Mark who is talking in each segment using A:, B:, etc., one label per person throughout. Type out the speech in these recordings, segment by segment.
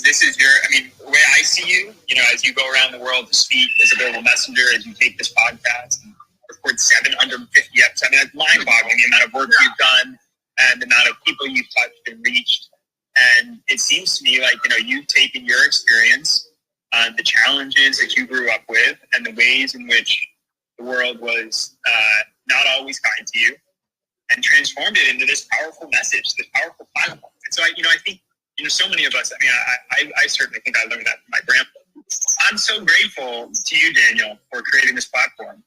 A: this is your, I mean, the way I see you, as you go around the world to speak as a global messenger, as you take this podcast and record 750 episodes. I mean, that's mind-boggling, the amount of work you've done and the amount of people you've touched and reached. And it seems to me like, you've taken your experience, the challenges that you grew up with, and the ways in which the world was not always kind to you, and transformed it into this powerful message, this powerful platform. And so, I think, so many of us, I certainly think I learned that from my grandpa. I'm so grateful to you, Daniel, for creating this platform.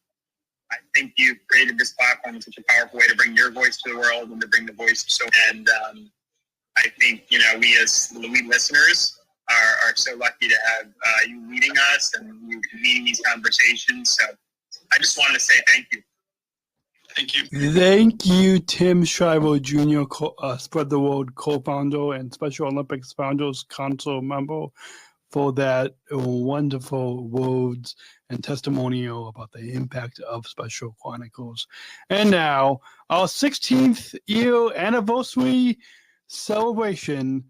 A: I think you've created this platform in such a powerful way to bring your voice to the world and to bring the voice of so. And I think, we as listeners are so lucky to have you leading us and you leading these conversations. So I just wanted to say thank you. Thank you.
B: Thank you, Tim Shriver Jr., Spread the Word co-founder and Special Olympics Founders Council member, for that wonderful words and testimonial about the impact of Special Chronicles. And now, our 16th year anniversary celebration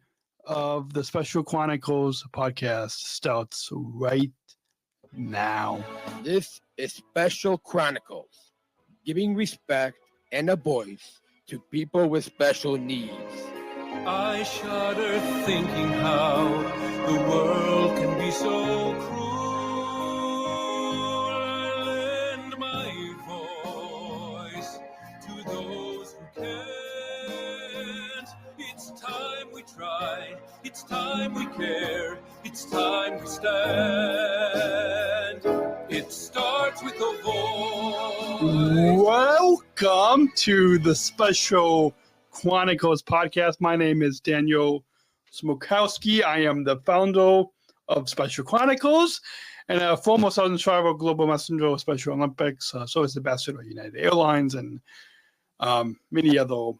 B: of the Special Chronicles podcast starts right now.
C: This is Special Chronicles, giving respect and a voice to people with special needs.
D: I shudder thinking how the world can be so cruel. Lend my voice to those who can't. It's time we try, it's time we care, it's time we stand. It starts with a voice.
B: Welcome to the Special Chronicles podcast. My name is Daniel Smrokowski. I am the founder of Special Chronicles and a former Southern Shriver Global Messenger of Special Olympics, Service Ambassador of United Airlines, and many other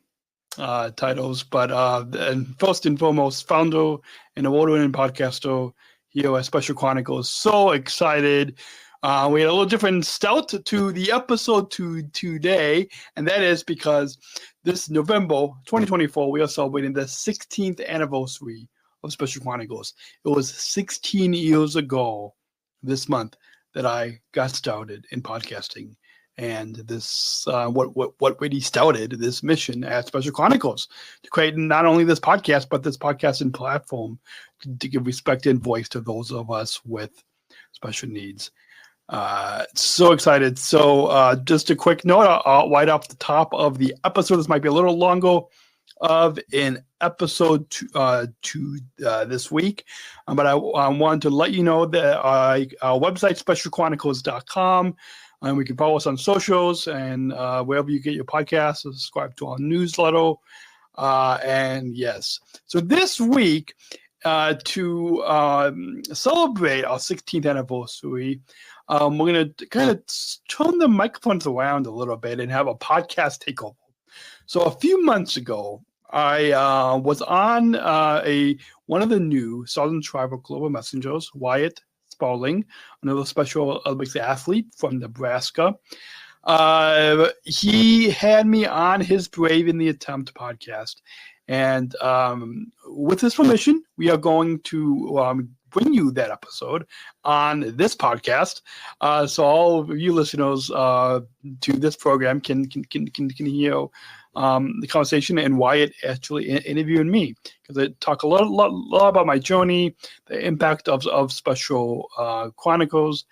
B: titles. But and first and foremost, founder and award-winning podcaster here at Special Chronicles. So excited. We had a little different start to the episode today, and that is because this November 2024, we are celebrating the 16th anniversary of Special Chronicles. It was 16 years ago this month that I got started in podcasting, and this what really started this mission at Special Chronicles to create not only this podcast, but this podcasting platform to give respect and voice to those of us with special needs. So excited. So just a quick note, right off the top of the episode, this might be a little longer of an episode this week, but I wanted to let you know that our website, specialchronicles.com, and we can follow us on socials and wherever you get your podcasts, subscribe to our newsletter. And yes, so this week, to celebrate our 16th anniversary, we're going to kind of turn the microphones around a little bit and have a podcast takeover. So a few months ago, I was on one of the new Southern Shriver Global Messengers, Wyatt Spalding, another Special Olympics athlete from Nebraska. He had me on his Brave in the Attempt podcast. And with his permission, we are going to bring you that episode on this podcast, so all of you listeners to this program can hear the conversation and Wyatt actually interviewing me, because I talk a lot about my journey, the impact of Special Chronicles,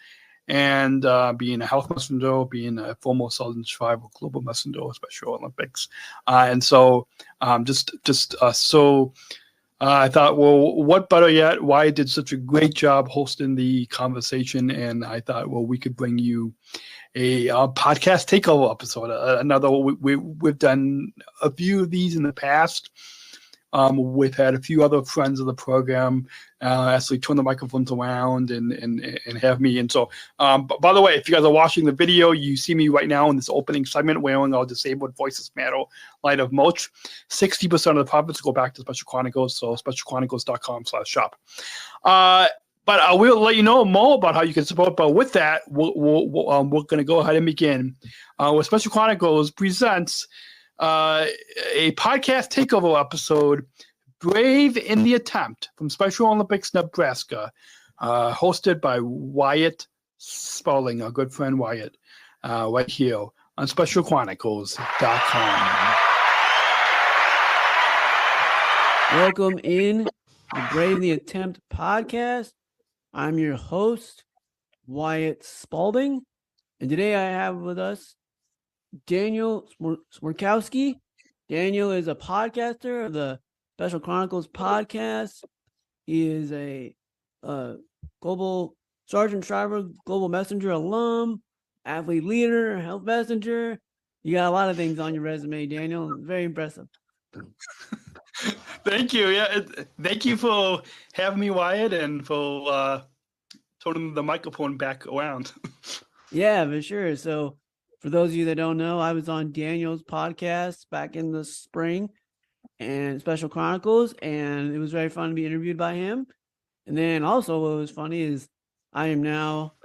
B: and being a health messenger, being a former Southern Shriver Global Messenger of Special Olympics, and so so. I thought, well, what better yet? Wyatt did such a great job hosting the conversation, and I thought, well, we could bring you a podcast takeover episode. Another, we've done a few of these in the past. We've had a few other friends of the program actually turn the microphones around and have me. And so, by the way, if you guys are watching the video, you see me right now in this opening segment wearing our Disabled Voices Matter line of merch. 60% of the profits go back to Special Chronicles, so specialchronicles.com/shop. But I will let you know more about how you can support. But with that, we're going to go ahead and begin. With Special Chronicles presents a podcast takeover episode Brave in the Attempt from Special Olympics Nebraska, hosted by Wyatt Spalding, our good friend Wyatt, right here on SpecialChronicles.com.
E: Welcome in the Brave in the Attempt podcast. I'm your host, Wyatt Spalding, and today I have with us Daniel Smrokowski. Daniel is a podcaster of the Special Chronicles Podcast. He is a global Sargent, Shriver, Global Messenger alum, athlete leader, health messenger. You got a lot of things on your resume, Daniel. Very impressive.
B: Thank you. Yeah, thank you for having me, Wyatt, and for turning the microphone back around.
E: Yeah, for sure. So for those of you that don't know, I was on Daniel's podcast back in the spring and Special Chronicles, and it was very fun to be interviewed by him. And then also what was funny is I am now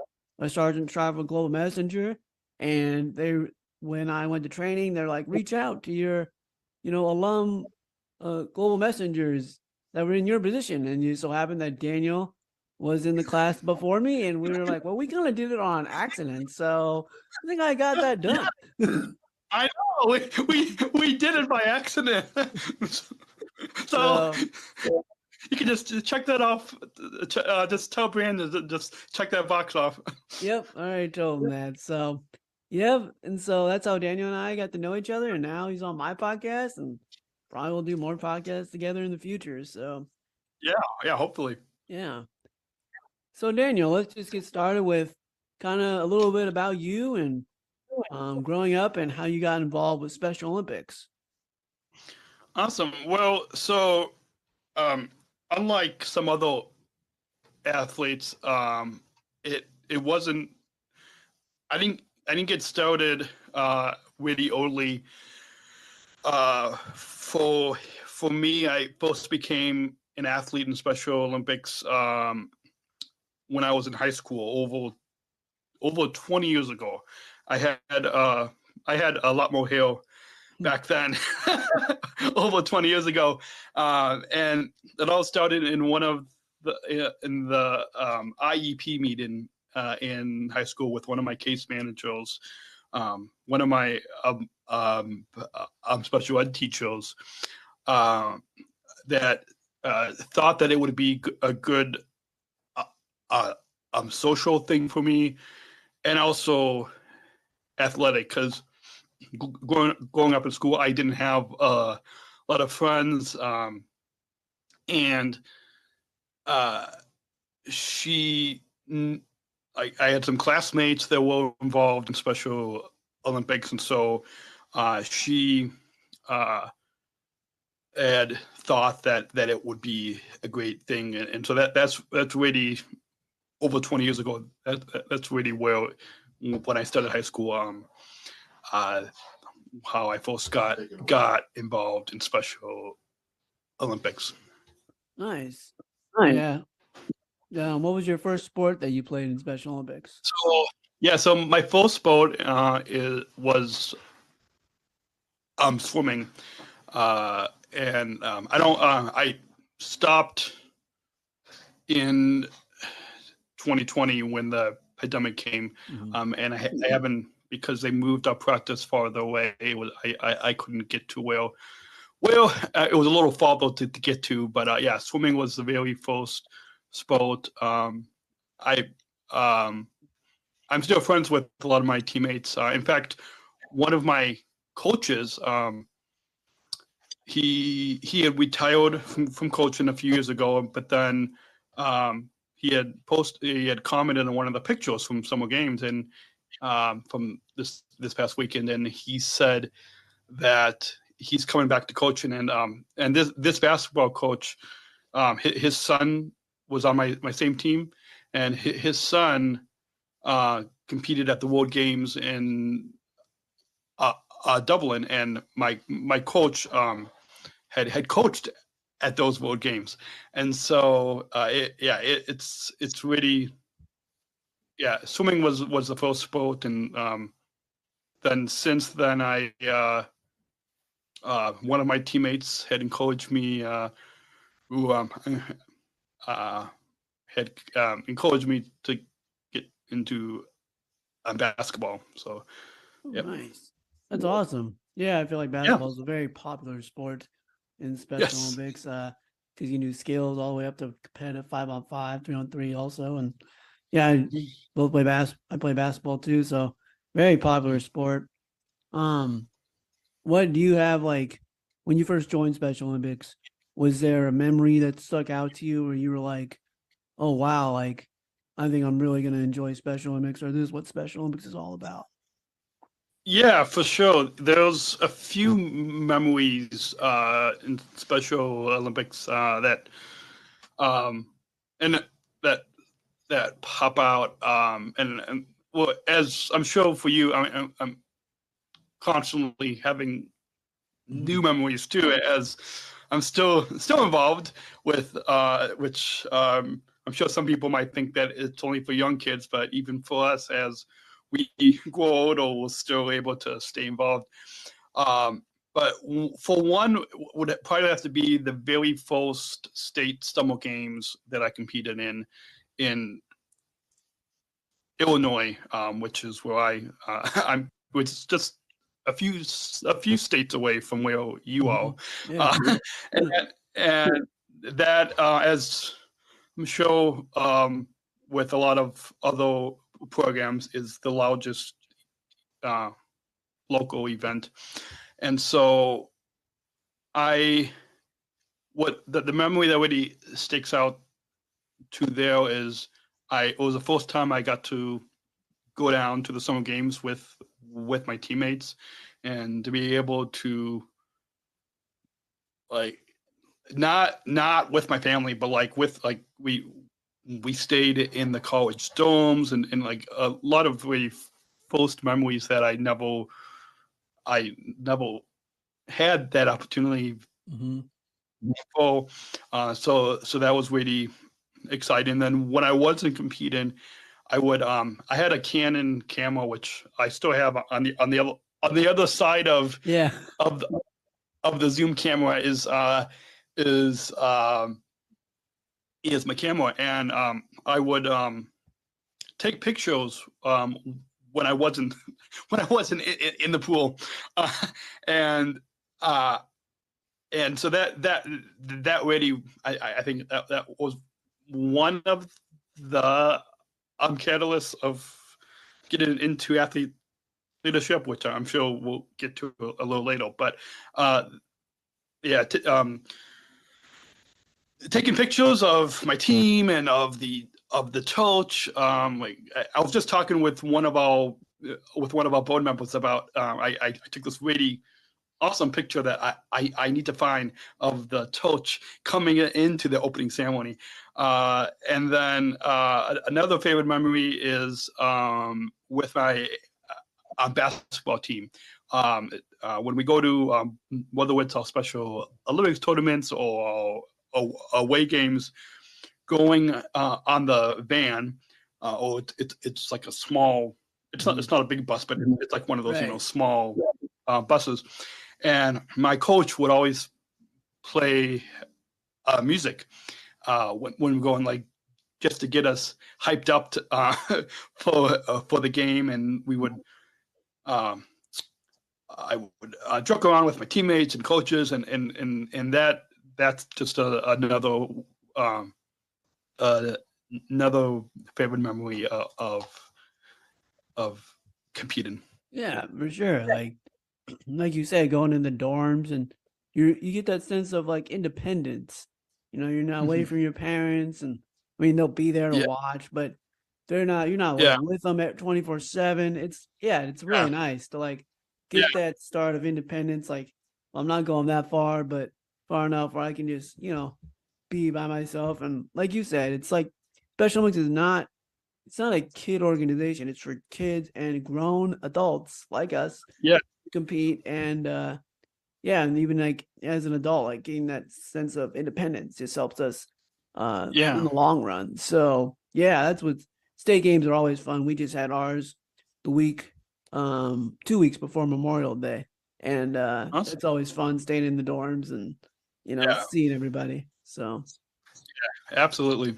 E: a Sargent Shriver Global Messenger, and when I went to training, they're like, reach out to your, alum global messengers that were in your position. And you so happened that Daniel was in the class before me, and we were like, well, we kind of did it on accident, so I think I got that done.
B: I know we did it by accident. So you can just check that off. Just tell Brandon just check that box off.
E: Yep, I already told him that. So yep, and so that's how Daniel and I got to know each other, and now he's on my podcast, and probably we'll do more podcasts together in the future. So
B: yeah, hopefully.
E: Yeah. So Daniel, let's just get started with kind of a little bit about you and growing up and how you got involved with Special Olympics.
B: Awesome. Well, so unlike some other athletes, it wasn't. I didn't get started really early. For me, I first became an athlete in Special Olympics when I was in high school over 20 years ago. I had a lot more hair back then, over 20 years ago, and it all started in one of the IEP meeting in high school with one of my case managers, one of my special ed teachers, that thought that it would be a good social thing for me, and also athletic, because growing up in school, I didn't have a lot of friends, and I had some classmates that were involved in Special Olympics, and so she had thought that it would be a great thing, and so that's really over 20 years ago. That's really where, when I started high school, how I first got involved in Special Olympics.
E: Nice. Yeah. What was your first sport that you played in Special Olympics?
B: So my first sport was swimming, and I stopped in 2020 when the pandemic came, and I haven't, because they moved our practice farther away. I couldn't get to well, it was a little farther to get to, but swimming was the very first sport. I'm still friends with a lot of my teammates. In fact, one of my coaches, he had retired from coaching a few years ago, but then he had commented on one of the pictures from summer games, and from this past weekend, and he said that he's coming back to coaching, and this basketball coach, his son was on my same team, and his son competed at the World Games in Dublin, and my coach had coached at those World Games, and so it's really, swimming was the first sport, and then since then one of my teammates had encouraged me who had encouraged me to get into basketball. So, yep.
E: Nice. That's awesome. Yeah, I feel like basketball is a very popular sport in Special
B: Yes.
E: Olympics because you can do skills all the way up to competitive 5-on-5, 3-on-3 also. And yeah, I both play I play basketball too, so very popular sport. What do you have, like, when you first joined Special Olympics, was there a memory that stuck out to you where you were like, oh wow, like I think I'm really gonna enjoy Special Olympics, or this is what Special Olympics is all about?
B: Yeah, for sure. There's a few memories in Special Olympics that and that pop out. And well, as I'm sure for you, I'm constantly having new memories too, as I'm still involved with which I'm sure some people might think that it's only for young kids, but even for us as we grow older, we're still able to stay involved. But for one, would probably have to be the very first state summer games that I competed in Illinois, which is where I'm, which is just a few states away from where you are.
E: Yeah.
B: And that, as I'm sure, with a lot of other programs, is the largest local event. And so the memory that really sticks out to there is it was the first time I got to go down to the summer games with my teammates, and to be able to, like, not with my family, but like with, like, we stayed in the college dorms, and like a lot of really first memories that I never had that opportunity before. So that was really exciting. Then when I wasn't competing, I had a Canon camera, which I still have on the other side of the zoom camera is my camera, and I would take pictures when I wasn't in the pool, and so that really, I think that was one of the catalysts of getting into athlete leadership, which I'm sure we'll get to a little later. But taking pictures of my team and of the coach. Like, I was just talking with one of our board members about, I took this really awesome picture that I need to find of the coach coming into the opening ceremony. And then another favorite memory is with my basketball team. When we go to whether it's our Special Olympics tournaments or away games, going on the van, or it's like a small, it's not a big bus, but it's like one of those small buses. And my coach would always play music when we're going, like, just to get us hyped up for the game. And we would I would joke around with my teammates and coaches, and that's just another favorite memory of competing.
E: Yeah, for sure. Like you said, going in the dorms, and you get that sense of, like, independence. You're not waiting for your parents, and I mean, they'll be there to watch, but you're not like, with them at 24/7. It's really nice to, like, get that start of independence. Like, well, I'm not going that far, but far enough where I can just, be by myself. And like you said, it's like Special Olympics it's not a kid organization. It's for kids and grown adults like us to compete. And and even, like, as an adult, like, getting that sense of independence just helps us in the long run. So that's what state games are always fun. We just had ours the week 2 weeks before Memorial Day, and awesome. It's always fun staying in the dorms and seeing everybody. So,
B: Absolutely.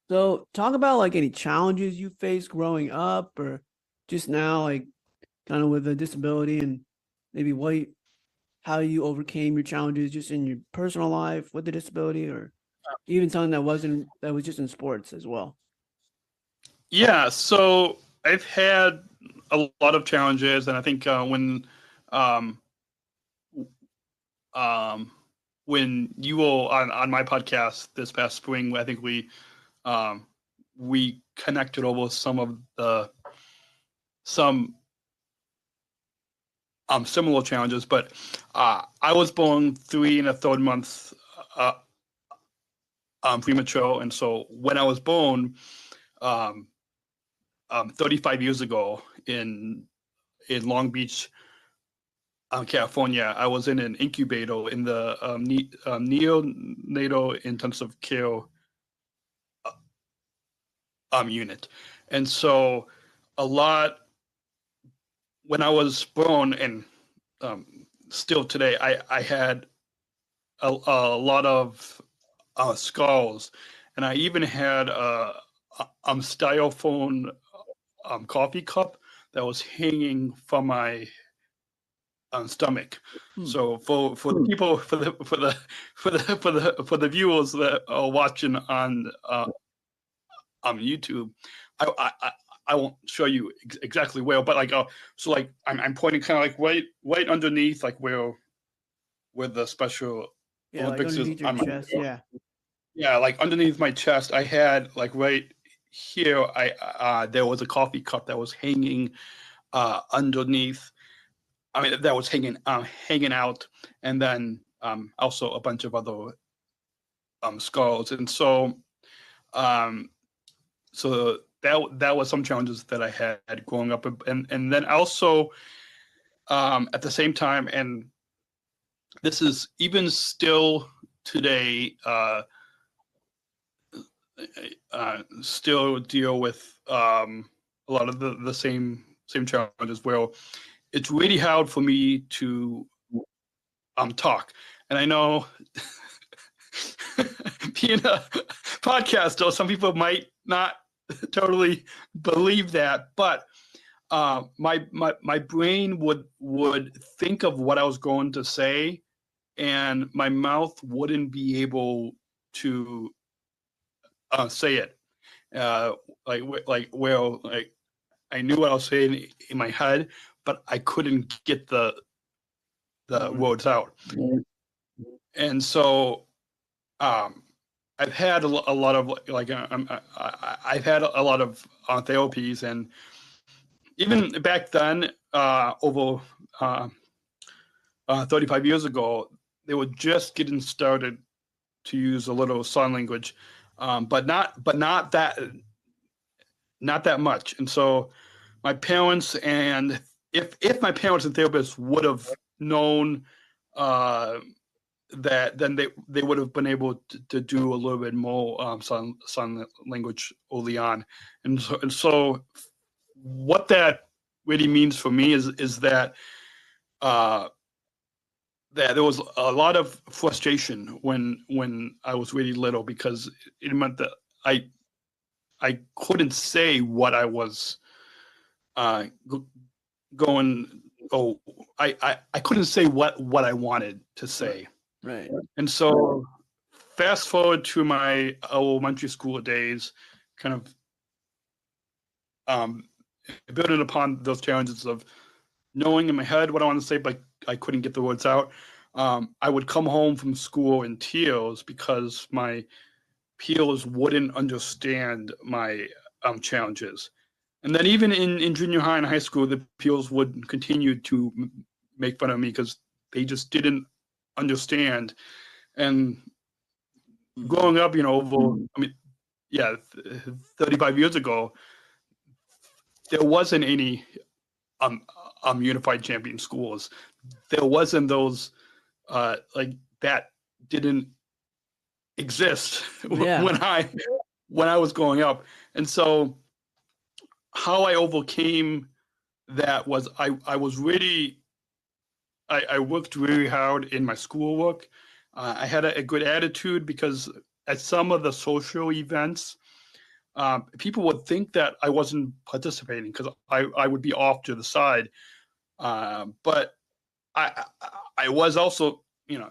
E: so talk about like any challenges you faced growing up or just now, like kind of with a disability and maybe how you overcame your challenges just in your personal life with the disability or even something that was just in sports as well.
B: Yeah, so I've had a lot of challenges, and I think um, when you were on my podcast this past spring, I think we connected over some similar challenges, but I was born 3 1/3 months premature, and so when I was born, 35 years ago in Long Beach, California, I was in an incubator in the neonatal intensive care unit, and so a lot when I was born and still today, I had a lot of scars, and I even had a styrofoam coffee cup that was hanging from my stomach. So for the people for the viewers that are watching on YouTube, I won't show you exactly where, but like so like I'm pointing kind of like right underneath like where the Special
E: Yeah, like
B: Olympics is
E: underneath your
B: on my
E: chest. Yeah.
B: yeah, like underneath my chest, I had like right here, there was a coffee cup that was hanging underneath. I mean, that was hanging out, and then also a bunch of other scars, and so so that was some challenges that I had growing up, and then also at the same time, and this is even still today. Still deal with a lot of the same challenges where it's really hard for me to talk. And I know being a podcaster, some people might not totally believe that, but my brain would think of what I was going to say, and my mouth wouldn't be able to say it. Like I knew what I was saying in my head, but I couldn't get the words out. And so I've had a lot of like I've had a lot of therapies, and even back then, over 35 years ago, they were just getting started to use a little sign language, but not that much. And so my parents, and if my parents and therapists would have known that, then they would have been able to do a little bit more sign language early on. And so what that really means for me is that that there was a lot of frustration when I was really little, because it meant that I couldn't say what I was going. Oh, I couldn't say what I wanted to say.
E: Right.
B: And so fast forward to my elementary school days, kind of building upon those challenges of knowing in my head what I wanted to say, but I couldn't get the words out. I would come home from school in tears because my peers wouldn't understand my challenges. And then even in junior high and high school, the peers would continue to make fun of me because they just didn't understand. And growing up, over, 35 years ago, there wasn't any unified champion schools. There wasn't those like that didn't exist when I was growing up. And so how I overcame that was I worked really hard in my schoolwork. I had a good attitude because at some of the social events, people would think that I wasn't participating because I would be off to the side. But I was also,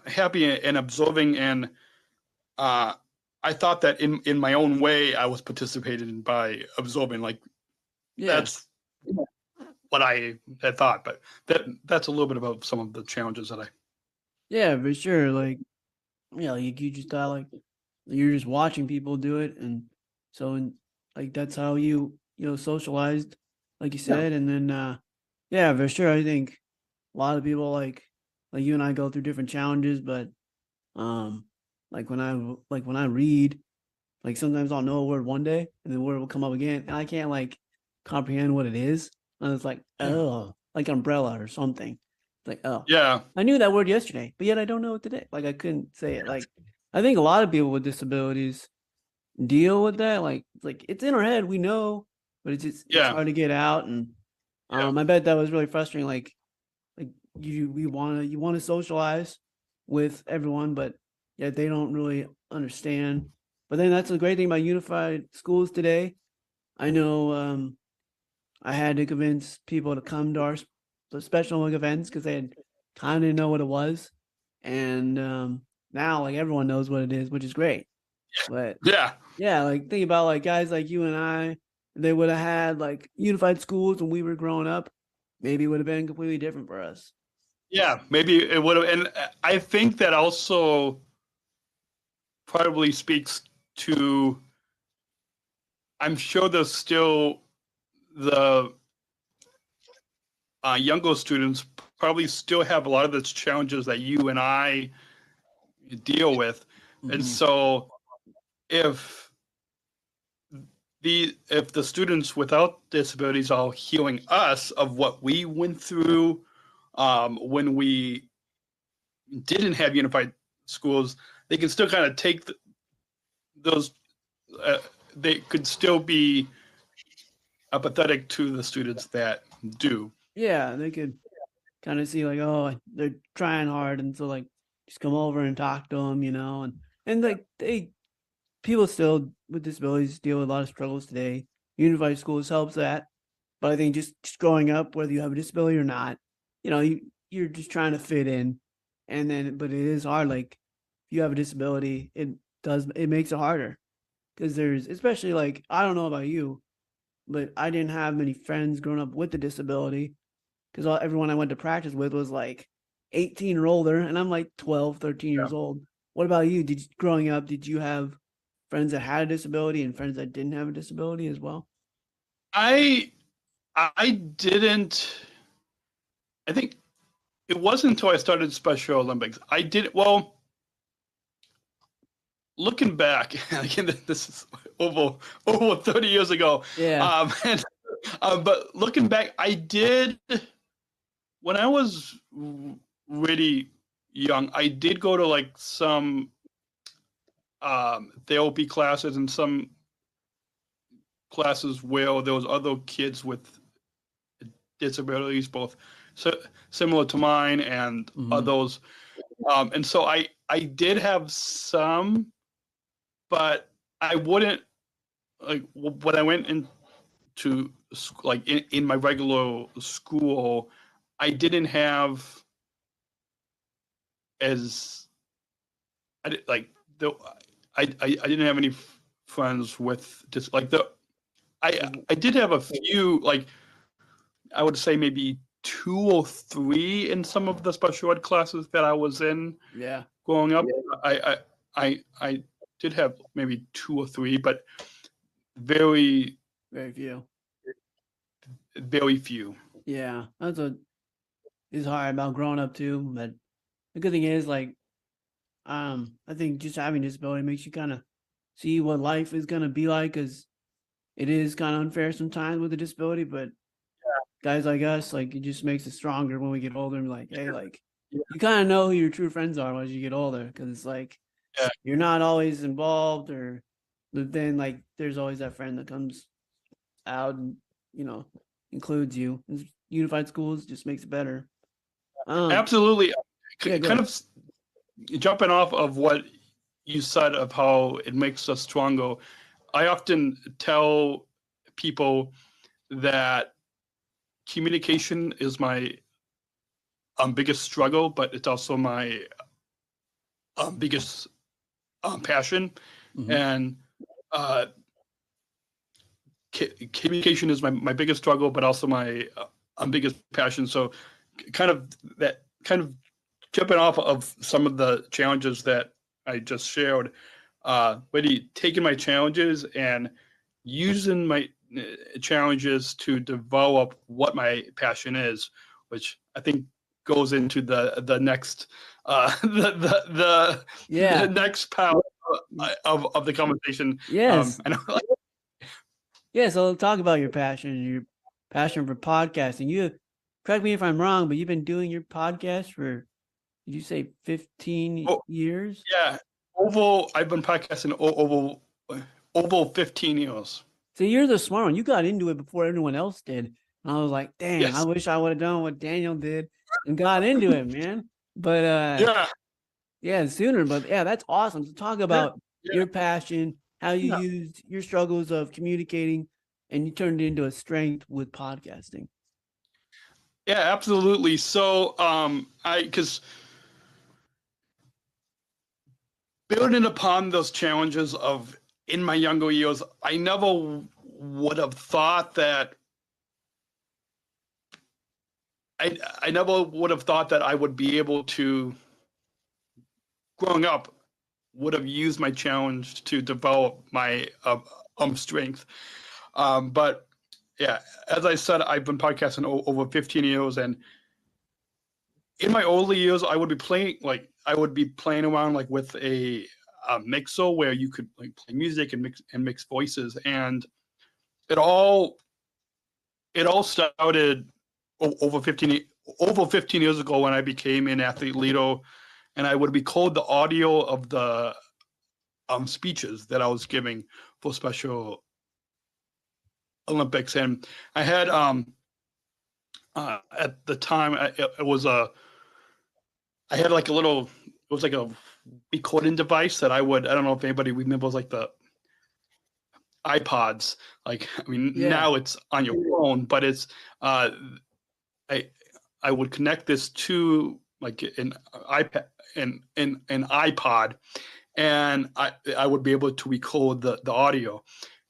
B: happy and observing, and I thought that in my own way I was participating by absorbing. Like that's what I had thought, but that's a little bit about some of the challenges that I.
E: Yeah, for sure. Like, you just thought like you're just watching people do it, and so like that's how you socialized, like you said, and then yeah, for sure. I think a lot of people like you and I go through different challenges, but like when I read, like sometimes I'll know a word one day and the word will come up again and I can't like comprehend what it is. And it's like, oh, like umbrella or something. It's like, oh,
B: Yeah.
E: I knew that word yesterday, but yet I don't know it today. Like I couldn't say it. Like I think a lot of people with disabilities deal with that. Like it's in our head, we know, but it's hard to get out. And I bet that was really frustrating. Like you want to socialize with everyone, but yet they don't really understand. But then that's the great thing about unified schools today. I know I had to convince people to come to our special events because they had kind of know what it was, and now like everyone knows what it is, which is great. But yeah, like think about like guys like you and I, they would have had like unified schools when we were growing up. Maybe it would have been completely different for us.
B: Yeah, maybe it would have. And I think that also probably speaks to, I'm sure there's still the younger students probably still have a lot of the challenges that you and I deal with. Mm-hmm. And so if the students without disabilities are hearing us of what we went through when we didn't have unified schools, they can still kind of take those. They could still be apathetic to the students that do.
E: Yeah, they could kind of see like, oh, they're trying hard, and so like just come over and talk to them, and like people still with disabilities deal with a lot of struggles today. Unified schools helps that, but I think just growing up, whether you have a disability or not, you're just trying to fit in, but it is hard. Like if you have a disability, it makes it harder because there's, especially like, I don't know about you, but I didn't have many friends growing up with a disability because everyone I went to practice with was like 18 or older, and I'm like 12, 13 years old. What about you? Growing up, did you have friends that had a disability and friends that didn't have a disability as well?
B: I didn't. I think it wasn't until I started Special Olympics. I did, well, looking back, again, this is over 30 years ago.
E: Yeah.
B: But looking back, I did, when I was really young, I did go to like some therapy classes and some classes where there was other kids with disabilities, both similar to mine and others. And so I did have some, but I wouldn't, like when I went into like in my regular school, I didn't have I didn't have any friends with just like I did have a few, like I would say maybe 2 or 3 in some of the special ed classes that I was in.
E: Yeah.
B: Growing up, I did have maybe 2 or 3, but very
E: few.
B: Very few.
E: Yeah, that's what is hard about growing up too. But the good thing is, like, I think just having disability makes you kind of see what life is gonna be like, because it is kind of unfair sometimes with a disability. But guys like us, like, it just makes us stronger when we get older and be like, hey, like, you kind of know who your true friends are as you get older, because it's like you're not always involved, but then like there's always that friend that comes out and includes you. Unified schools just makes it better.
B: Absolutely. Kind of jumping off of what you said of how it makes us stronger, I often tell people that communication is my biggest struggle, but it's also my biggest passion.
E: Mhm.
B: And communication is my biggest struggle, but also my biggest passion. So kind of jumping off of some of the challenges that I just shared, really taking my challenges and using my challenges to develop what my passion is, which I think goes into the next the next part of the conversation.
E: Yes.
B: I know,
E: Yeah, so talk about your passion for podcasting. You correct me if I'm wrong, but you've been doing your podcast for, did you say 15 years?
B: Yeah, I've been podcasting over 15 years.
E: So you're the smart one. You got into it before everyone else did. And I was like, damn,
B: Yes.
E: I wish I would have done what Daniel did and got into it, man. But sooner. But yeah, that's awesome. So talk about your passion, how you used your struggles of communicating, and you turned it into a strength with podcasting.
B: Yeah, absolutely. So because building upon those challenges of in my younger years, I never would have thought that I never would have thought that I would be able to, growing up, would have used my challenge to develop my strength. But yeah, as I said, I've been podcasting over 15 years, and in my early years, I would be playing around like with a mixer where you could like play music and mix voices, and it all started over 15 years ago when I became an athlete leader, and I would record the audio of the speeches that I was giving for Special Olympics. And I had at the time I had like it was like a recording device that I don't know if anybody remembers, like the iPods. Like, I mean, now it's on your phone, but it's I would connect this to like an iPad and an iPod, and I would be able to record the audio.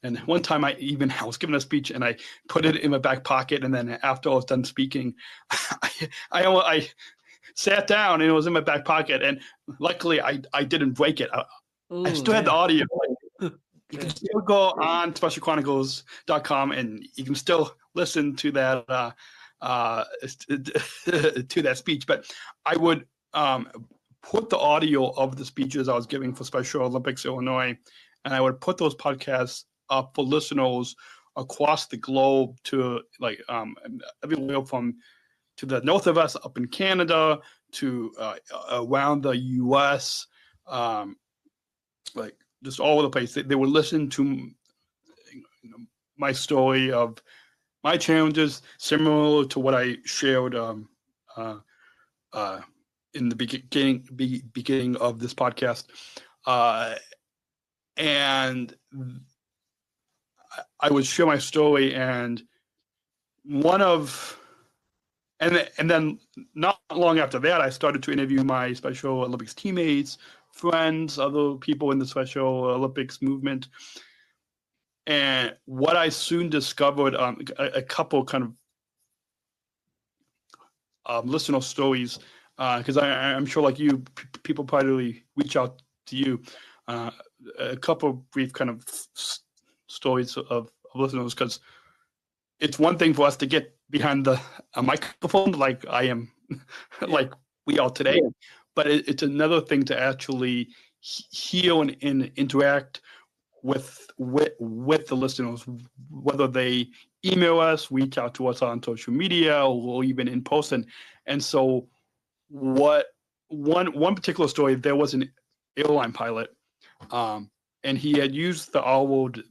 B: And one time I was giving a speech and I put it in my back pocket, and then after I was done speaking, I sat down and it was in my back pocket, and luckily I didn't break it. I still had the audio. You can still go on specialchronicles.com and you can still listen to that to that speech. But I would put the audio of the speeches I was giving for Special Olympics Illinois, and I would put those podcasts up for listeners across the globe to like everywhere from to the north of us up in Canada to around the U.S. Like just all over the place. They would listen to my story of my challenges, similar to what I shared in the beginning of this podcast, and I would share my story, and then not long after that, I started to interview my Special Olympics teammates, friends, other people in the Special Olympics movement. And what I soon discovered, a couple kind of listener stories, because I'm sure like you, people probably reach out to you. A couple of brief kind of stories of listeners, because it's one thing for us to get behind a microphone like I am, like we are today, but it's another thing to actually hear and interact with the listeners, whether they email us, reach out to us on social media, or even in person. And so one particular story, there was an airline pilot, and he had used the word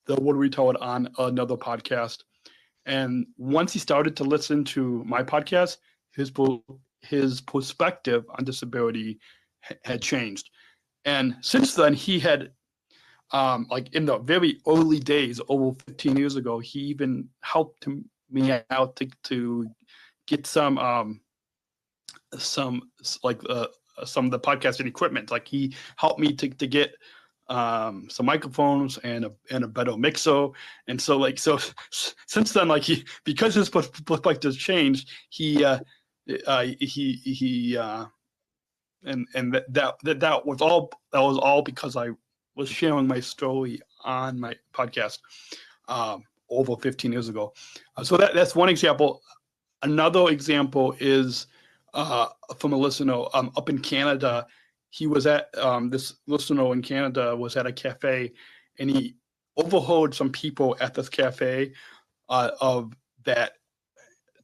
B: retard on another podcast. And once he started to listen to my podcast, his perspective on disability had changed. And since then, he had, like in the very early days, over 15 years ago, he even helped me out to get some like some of the podcasting equipment. Like he helped me to get some microphones and a better mixer. And so since then, like because his perspective has changed, he and that was all because I was sharing my story on my podcast over 15 years ago. So that's one example. Another example is from a listener up in Canada. He was at this listener in Canada was at a cafe, and he overheard some people at this cafe of that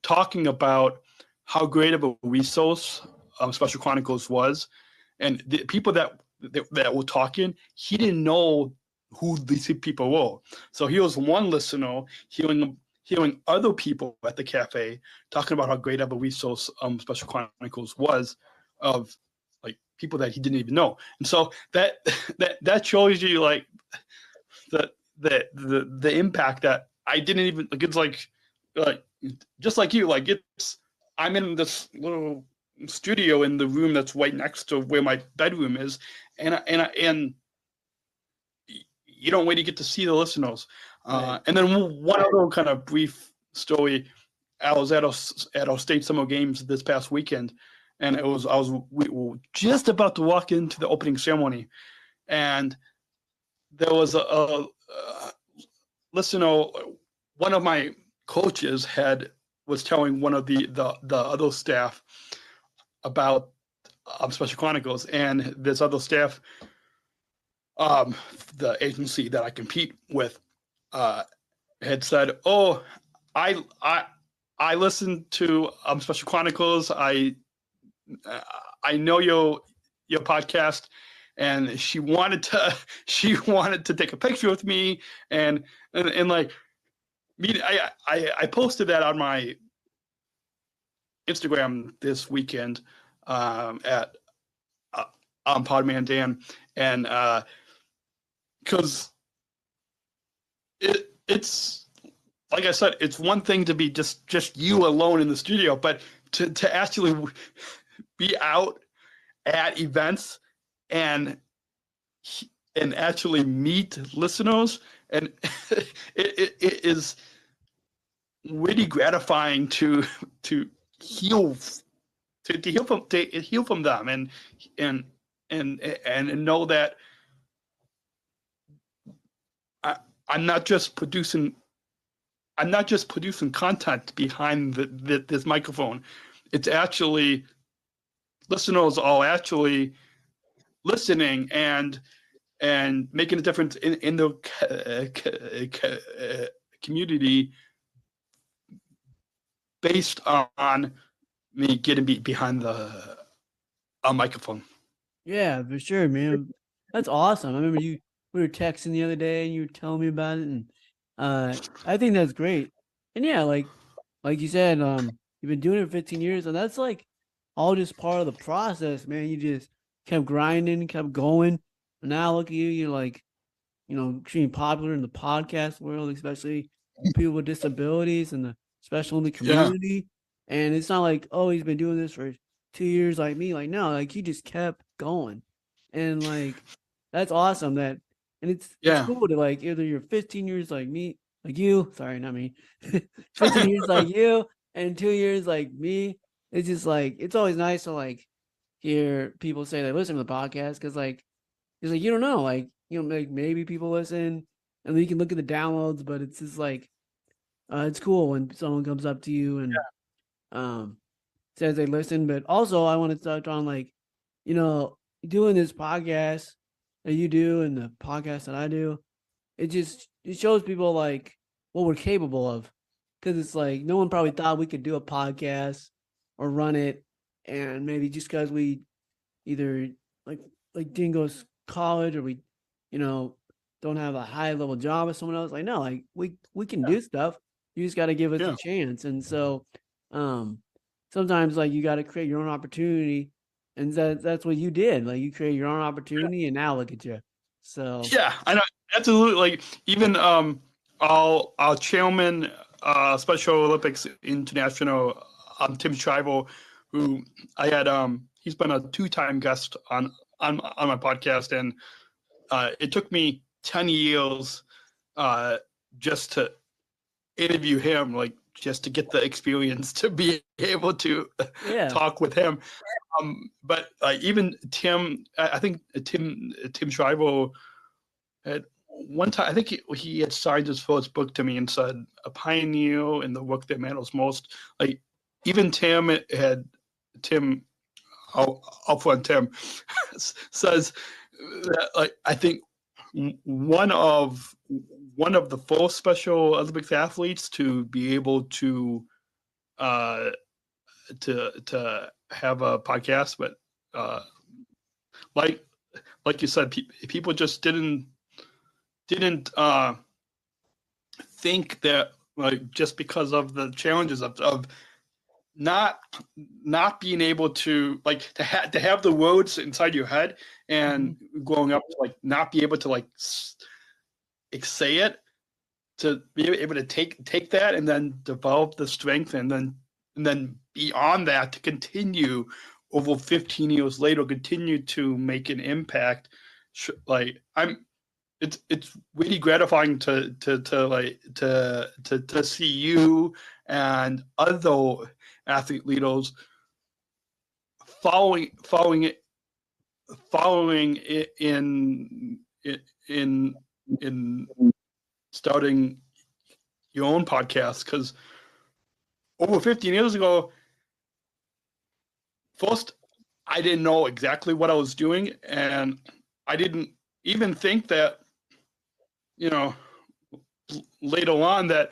B: talking about how great of a resource Special Chronicles was, and the people that were talking, he didn't know who these people were. So he was one listener hearing other people at the cafe talking about how great of a resource Special Chronicles was, of like people that he didn't even know. And so that shows you like the impact that I didn't even like. It's like just like you, like I'm in this little studio in the room that's right next to where my bedroom is, and you don't really get to see the listeners. And then one other kind of brief story. I was at our state summer games this past weekend, and we were just about to walk into the opening ceremony, and there was a listener. One of my coaches was telling one of the other staff about Special Chronicles, and this other staff, the agency that I compete with, had said, "Oh, I listened to Special Chronicles. I know your podcast," and she wanted to take a picture with me, and like me, I posted that on my Instagram this weekend at Podman Dan, and because it's like I said, it's one thing to be just you alone in the studio, but to actually be out at events and actually meet listeners, and it is really gratifying to heal from them and know that I'm not just producing content behind this microphone. It's actually listeners are actually listening and making a difference in the community based on me getting behind the microphone.
E: Yeah, for sure, man. That's awesome. I remember we were texting the other day and you were telling me about it, and I think that's great. And yeah, like you said, you've been doing it for 15 years, and that's like all just part of the process, man. You just kept grinding, kept going. And now look at you, you're like, extremely popular in the podcast world, especially people with disabilities and especially in the community. Yeah. And it's not like, oh, he's been doing this for 2 years like me. Like, no, like he just kept going. And like that's awesome and it's cool to like either you're 15 years like me, like you, sorry, not me, 15 years like you, and 2 years like me. It's just like, it's always nice to like hear people say they listen to the podcast, because like, it's like, you don't know, like, like maybe people listen and then you can look at the downloads, but it's just like, it's cool when someone comes up to you and says they listen. But also I want to touch on like, doing this podcast that you do and the podcast that I do, it shows people like what we're capable of. Because it's like no one probably thought we could do a podcast or run it, and maybe just because we either like didn't go to college, or we don't have a high level job as someone else. Like, no, like we can do stuff. You just got to give us a chance. And so sometimes like you got to create your own opportunity And that's what you did. Like, you created your own opportunity, and now look at you. So
B: Yeah, I know, absolutely. Like, even our chairman, Special Olympics International, Tim Shriver, who I had, he's been a 2-time guest on my podcast, and it took me 10 years just to interview him, like, just to get the experience to be able to
E: yeah,
B: talk with him. But even Tim, I think Tim Shriver at one time, I think he had signed his first book to me and said, "A pioneer in the work that matters most." Like, even Tim, I'll front Tim, says that, like, I think one of the first Special Olympics athletes to be able to have a podcast, but like you said, people just didn't think that, like, just because of the challenges of not being able to, like, to have the words inside your head, and growing up to, like, not be able to, like, say it, to be able to take that and then develop the strength, and then beyond that to continue over 15 years later, continue to make an impact. Like, it's really gratifying to see you and other athlete leaders following it in starting your own podcast, because over 15 years ago, first, I didn't know exactly what I was doing, and I didn't even think that, later on, that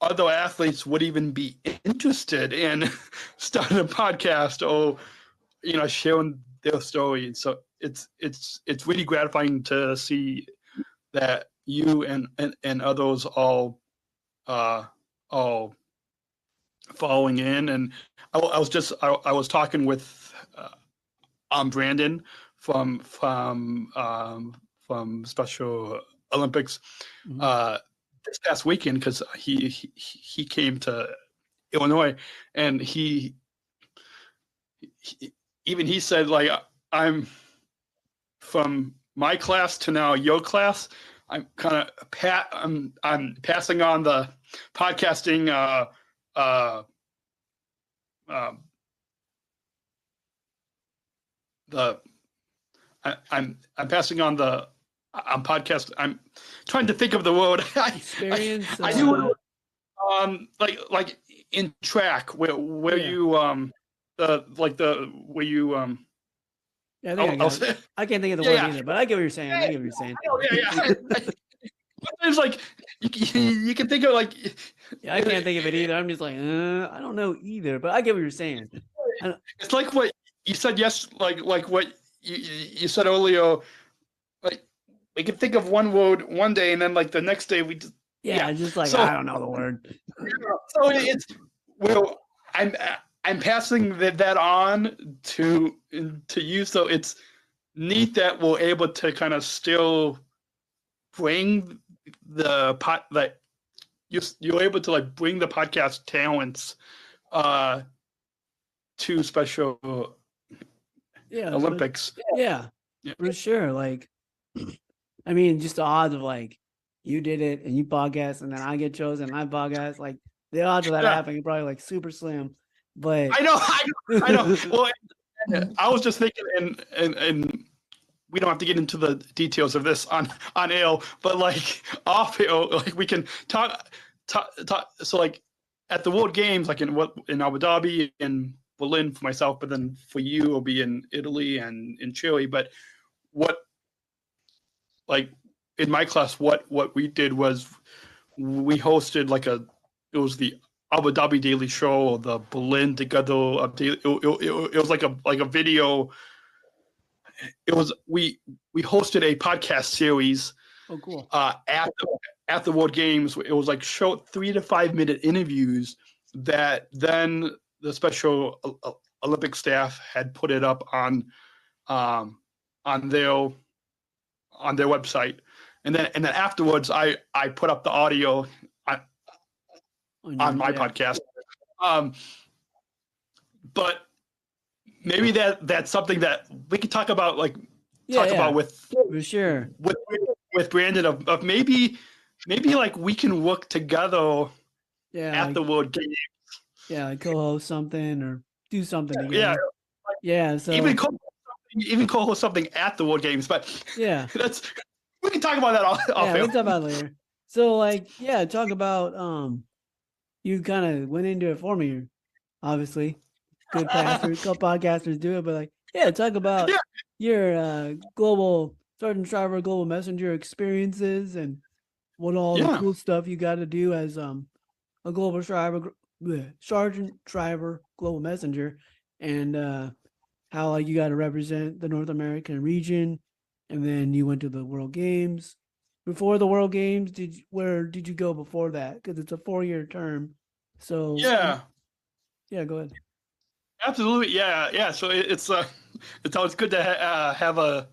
B: other athletes would even be interested in starting a podcast or, sharing their story. So it's really gratifying to see that you and others all following in. And I was talking with Brandon from Special Olympics this past weekend, because he came to Illinois, and he said, like, I'm from my class to now your class. I'm kind of I'm passing on the podcasting I'm passing on the podcast. I'm trying to think of the word.
E: experience.
B: I do like in track where you where you
E: Yeah, I can't think of the word either, but I get what you're saying. I get what you're saying.
B: It's like you can think of, like,
E: Yeah, I can't think of it either. I'm just like, I don't know either, but I get what you're saying.
B: It's like what you said, yes, like what you said earlier. Like, we can think of one word one day, and then, like, the next day we just
E: just like,
B: so,
E: I don't know the word.
B: So it's, well, I'm passing that on to you. So it's neat that we're able to kind of still bring the you're able to, like, bring the podcast talents to Special Olympics.
E: Yeah, for sure. Like, I mean, just the odds of, like, you did it and you podcast, and then I get chosen and I podcast, like, the odds of that happening are probably, like, super slim. But
B: I know. Well, I was just thinking, and we don't have to get into the details of this on air, but, like, off air, like, we can talk. So, like, at the World Games, like, in Abu Dhabi and Berlin for myself, but then for you, it'll be in Italy and in Chile. But what, like, in my class, what we did was we hosted, like, it was the Abu Dhabi Daily Show, or the Berlin Together. It was like a video. It was we hosted a podcast series.
E: Oh, cool.
B: At the World Games. It was like 3 to 5 minute interviews that then the Special Olympic staff had put it up on their website, and then afterwards I put up the audio on my podcast. But maybe that's something that we could talk about, like about with
E: for sure
B: with Brandon of maybe like we can work together at the World Games.
E: Yeah, like co-host something or do something
B: Yeah,
E: together. Yeah, so
B: even co-host something at the World Games. But
E: yeah,
B: we can talk about that off
E: yeah, we'll talk about it later. So like, yeah, talk about you kind of went into it for me. Obviously, good podcasters do it, but like, yeah, talk about your global Sergeant Shriver Global Messenger experiences and what all the cool stuff you got to do as a global Sergeant Shriver Global Messenger, and how like you got to represent the North American region, and then you went to the World Games. Before the World Games, where did you go before that? Because it's a 4-year term. So yeah, go ahead.
B: Absolutely, yeah. So it's always good to have a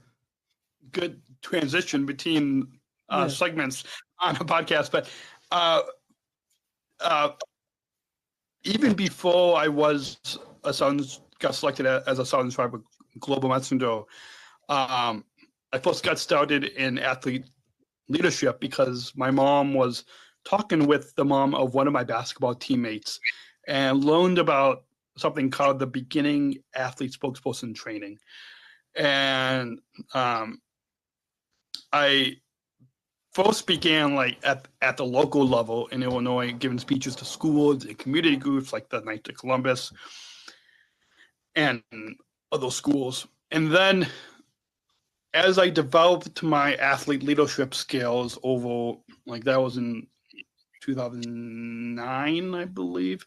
B: good transition between segments on a podcast. But even before I got selected as a Sergeant Shriver Global Messenger, I first got started in athlete leadership because my mom was talking with the mom of one of my basketball teammates and learned about something called the beginning athlete spokesperson training. And I first began like at the local level in Illinois, giving speeches to schools and community groups like the Knights of Columbus and other schools. And then as I developed my athlete leadership skills over, like that was in 2009, I believe.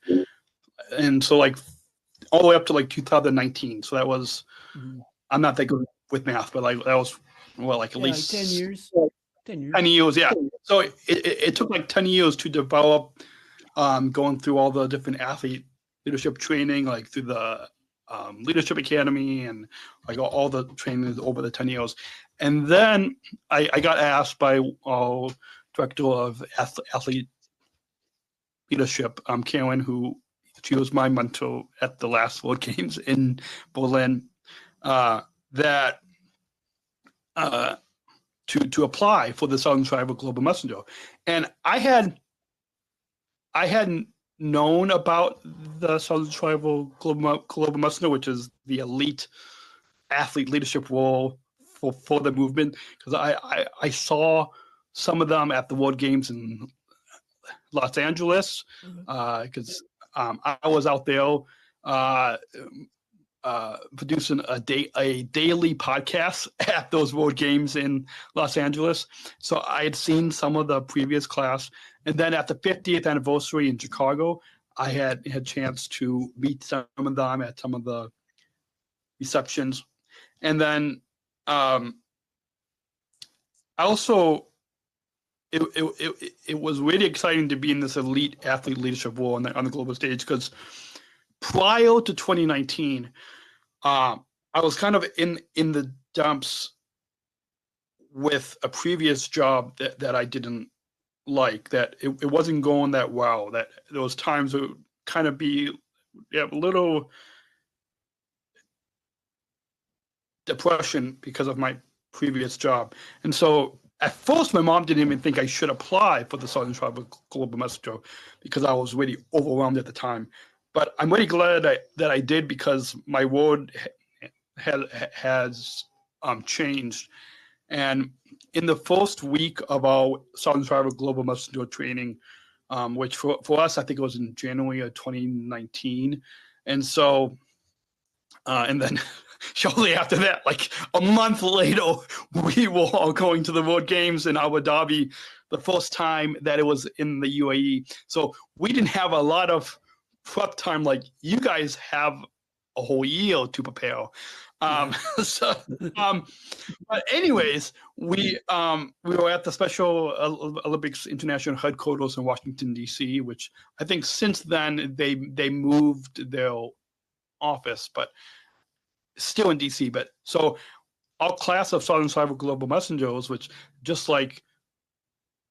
B: And so like all the way up to like 2019. So that was, I'm not that good with math, but like that was, at least
E: 10 years.
B: 10 years, yeah. So it took like 10 years to develop, going through all the different athlete leadership training, like through the Leadership Academy and like all the training over the 10 years. And then I got asked by our director of athlete leadership, Karen, she was my mentor at the last World Games in Berlin, that to apply for the Sergeant Shriver Global Messenger. And I hadn't known about the Sergeant Shriver Global Messenger, which is the elite athlete leadership role for the movement, because I saw some of them at the World Games in Los Angeles, because I was out there producing a daily podcast at those World Games in Los Angeles. So I had seen some of the previous class. And then at the 50th anniversary in Chicago, I had a chance to meet some of them at some of the receptions. And then also, it was really exciting to be in this elite athlete leadership role on the global stage, because prior to 2019, I was kind of in the dumps with a previous job that I didn't like, that it wasn't going that well, that there was times it would kind of be a little depression because of my previous job. And so at first, my mom didn't even think I should apply for the Sergeant Shriver Global Messenger because I was really overwhelmed at the time. But I'm really glad that I did, because my world has changed. And in the first week of our Sergeant Shriver Global Messenger training, which for us, I think it was in January of 2019. And so, and then shortly after that, like a month later, we were all going to the World Games in Abu Dhabi, the first time that it was in the UAE. So we didn't have a lot of prep time like you guys have a whole year to prepare. But anyways, we were at the Special Olympics International headquarters in Washington, D.C., which I think since then they moved their office, but still in DC. But so our class of Southern Shriver Global Messengers, which just like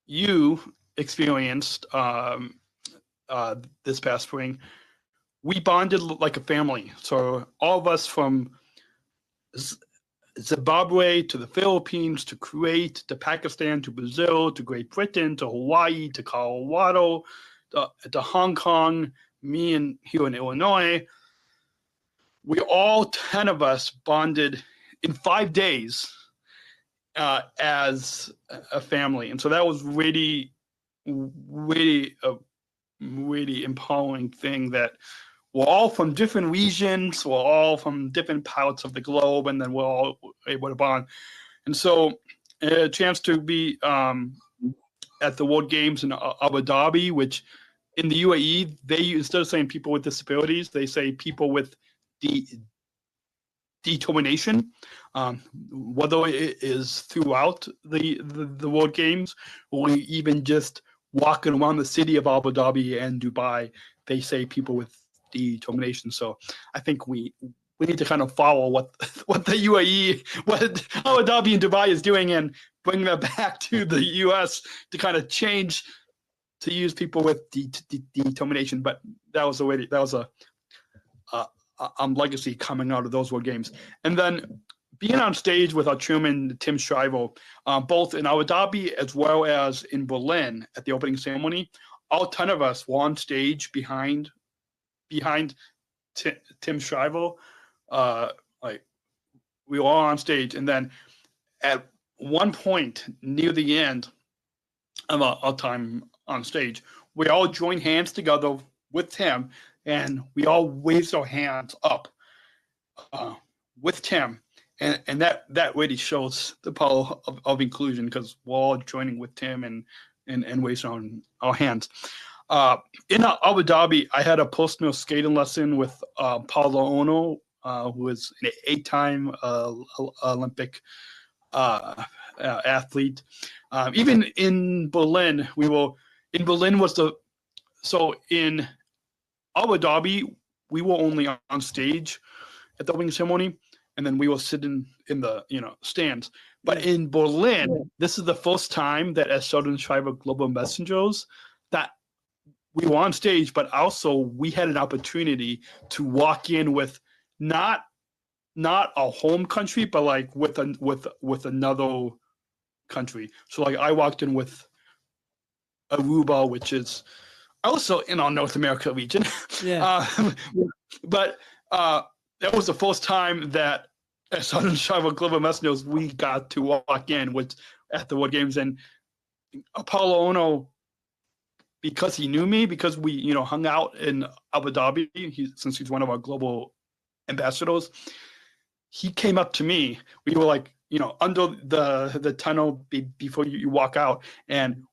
B: you experienced this past spring, we bonded like a family. So all of us from Zimbabwe to the Philippines to Kuwait to Pakistan to Brazil to Great Britain to Hawaii to Colorado to Hong Kong, me and here in Illinois, we all 10 of us bonded in 5 days as a family. And so that was really empowering thing, that we're all from different regions, we're all from different parts of the globe, and then we're all able to bond. And so a chance to be at the World Games in Abu Dhabi, which in the UAE, they, instead of saying people with disabilities, they say people with determination, whether it is throughout the World Games or even just walking around the city of Abu Dhabi and Dubai, they say people with determination. So I think we need to kind of follow what the UAE, what Abu Dhabi and Dubai is doing, and bring that back to the US to kind of change to use people with determination. But that was a legacy coming out of those World Games. And then being on stage with our chairman, Tim Shriver, both in Abu Dhabi as well as in Berlin at the opening ceremony, all 10 of us were on stage behind Tim Shriver. Like we were all on stage. And then at one point near the end of our time on stage, we all joined hands together with Tim, and we all raised our hands up with Tim. And that really shows the power of inclusion, because we're all joining with Tim and raising our hands. In Abu Dhabi, I had a personal skating lesson with Paolo Ono, who is an 8-time Olympic athlete. Even in Berlin, in Abu Dhabi, we were only on stage at the opening ceremony, and then we were sitting in the stands. But in Berlin, this is the first time that as Southern Shriver Global Messengers that we were on stage, but also we had an opportunity to walk in with not our home country, but like with another country. So like I walked in with Aruba, which is also in our North America region. Yeah. But that was the first time that as Southern Shriver Global Messengers we got to walk in at the World Games. And Apollo Ono, because he knew me, because we hung out in Abu Dhabi, since he's one of our global ambassadors, he came up to me. We were like under the tunnel before you walk out, and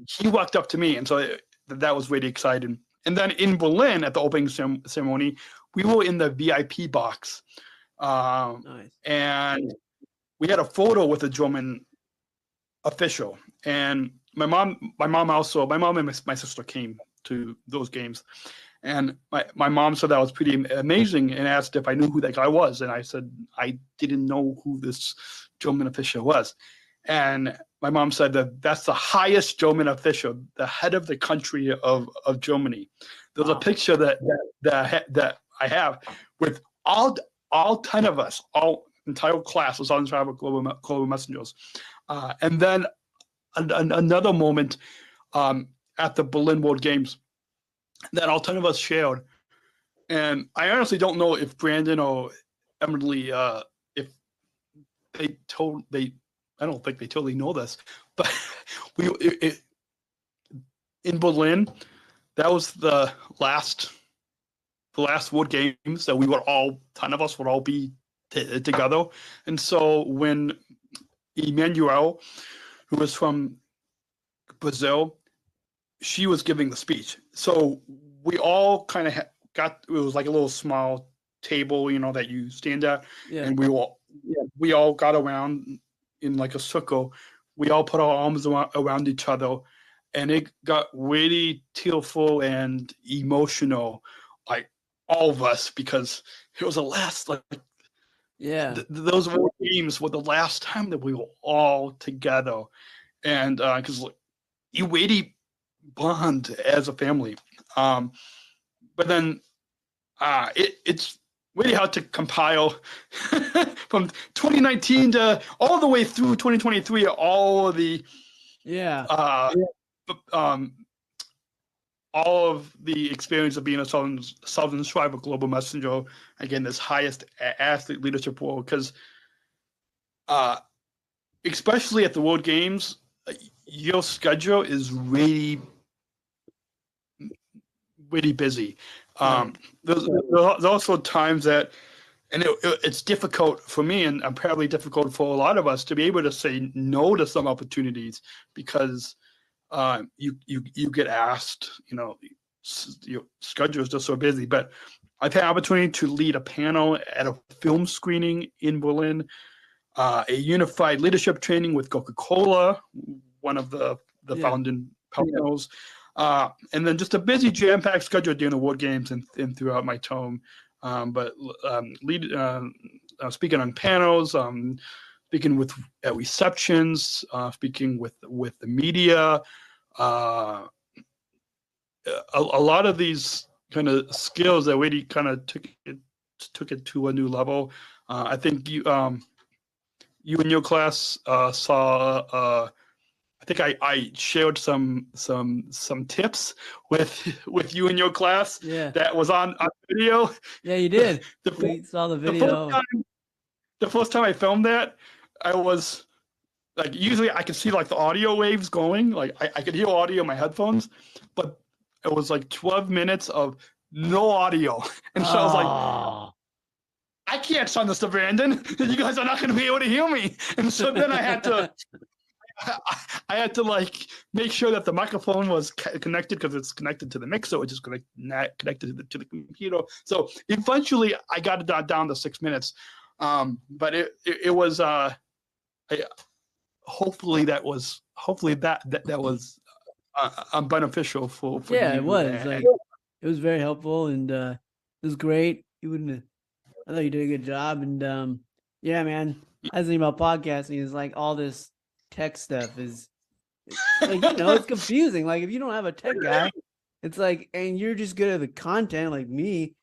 B: he walked up to me, and so that was really exciting. And then in Berlin at the opening ceremony, we were in the VIP box, nice. And we had a photo with a German official. And my mom and my sister came to those games, and my mom said that was pretty amazing, and asked if I knew who that guy was, and I said I didn't know who this German official was. And my mom said that's the highest German official, the head of the country of Germany. There's a picture that I have with all 10 of us, all entire class was on Shriver Global Messengers. And then another moment at the Berlin World Games that all 10 of us shared. And I honestly don't know if Brandon or Emily, if I don't think they totally know this, but in Berlin, that was the last World Games that we would all 10 of us would all be together. And so when Emmanuel, who was from Brazil, she was giving the speech. So we all kind of it was like a little small table, that you stand at, and we all got around in like a circle. We all put our arms around each other, and it got really tearful and emotional. Like all of us, because it was the last, like,
E: Yeah.
B: those World Games were the last time that we were all together. And because you really bond as a family. But then it's really hard to compile from 2019 to all the way through 2023, all of the all of the experience of being a Southern Shriver Global Messenger, again, this highest athlete leadership role, because especially at the World Games, your schedule is really busy. There's also times that, and it's difficult for me, and probably difficult for a lot of us, to be able to say no to some opportunities, because you get asked, your schedule is just so busy. But I've had opportunity to lead a panel at a film screening in Berlin, a unified leadership training with Coca-Cola, one of the founding partners, and then just a busy jam-packed schedule during the World Games and throughout my term. But speaking on panels, speaking at receptions, speaking with the media, a lot of these kind of skills that really kind of took it to a new level. I think you in your class saw. I think I shared some tips with you in your class.
E: Yeah.
B: That was on video.
E: Yeah, you did. We saw the video.
B: The first time I filmed that, I was like, usually I could see like the audio waves going, like I could hear audio in my headphones, but it was like 12 minutes of no audio, and so I was like, I can't send this to Brandon. You guys are not going to be able to hear me, and so then I had to like make sure that the microphone was connected, because it's connected to the mixer, which is connected to the computer. So eventually I got it down to 6 minutes. But it was hopefully that was beneficial for
E: yeah,
B: you.
E: It was it was very helpful, and it was great. I thought you did a good job, and yeah, man. I was thinking about podcasting, is like all this tech stuff is like, it's confusing. Like, if you don't have a tech guy, it's like, and you're just good at the content like me,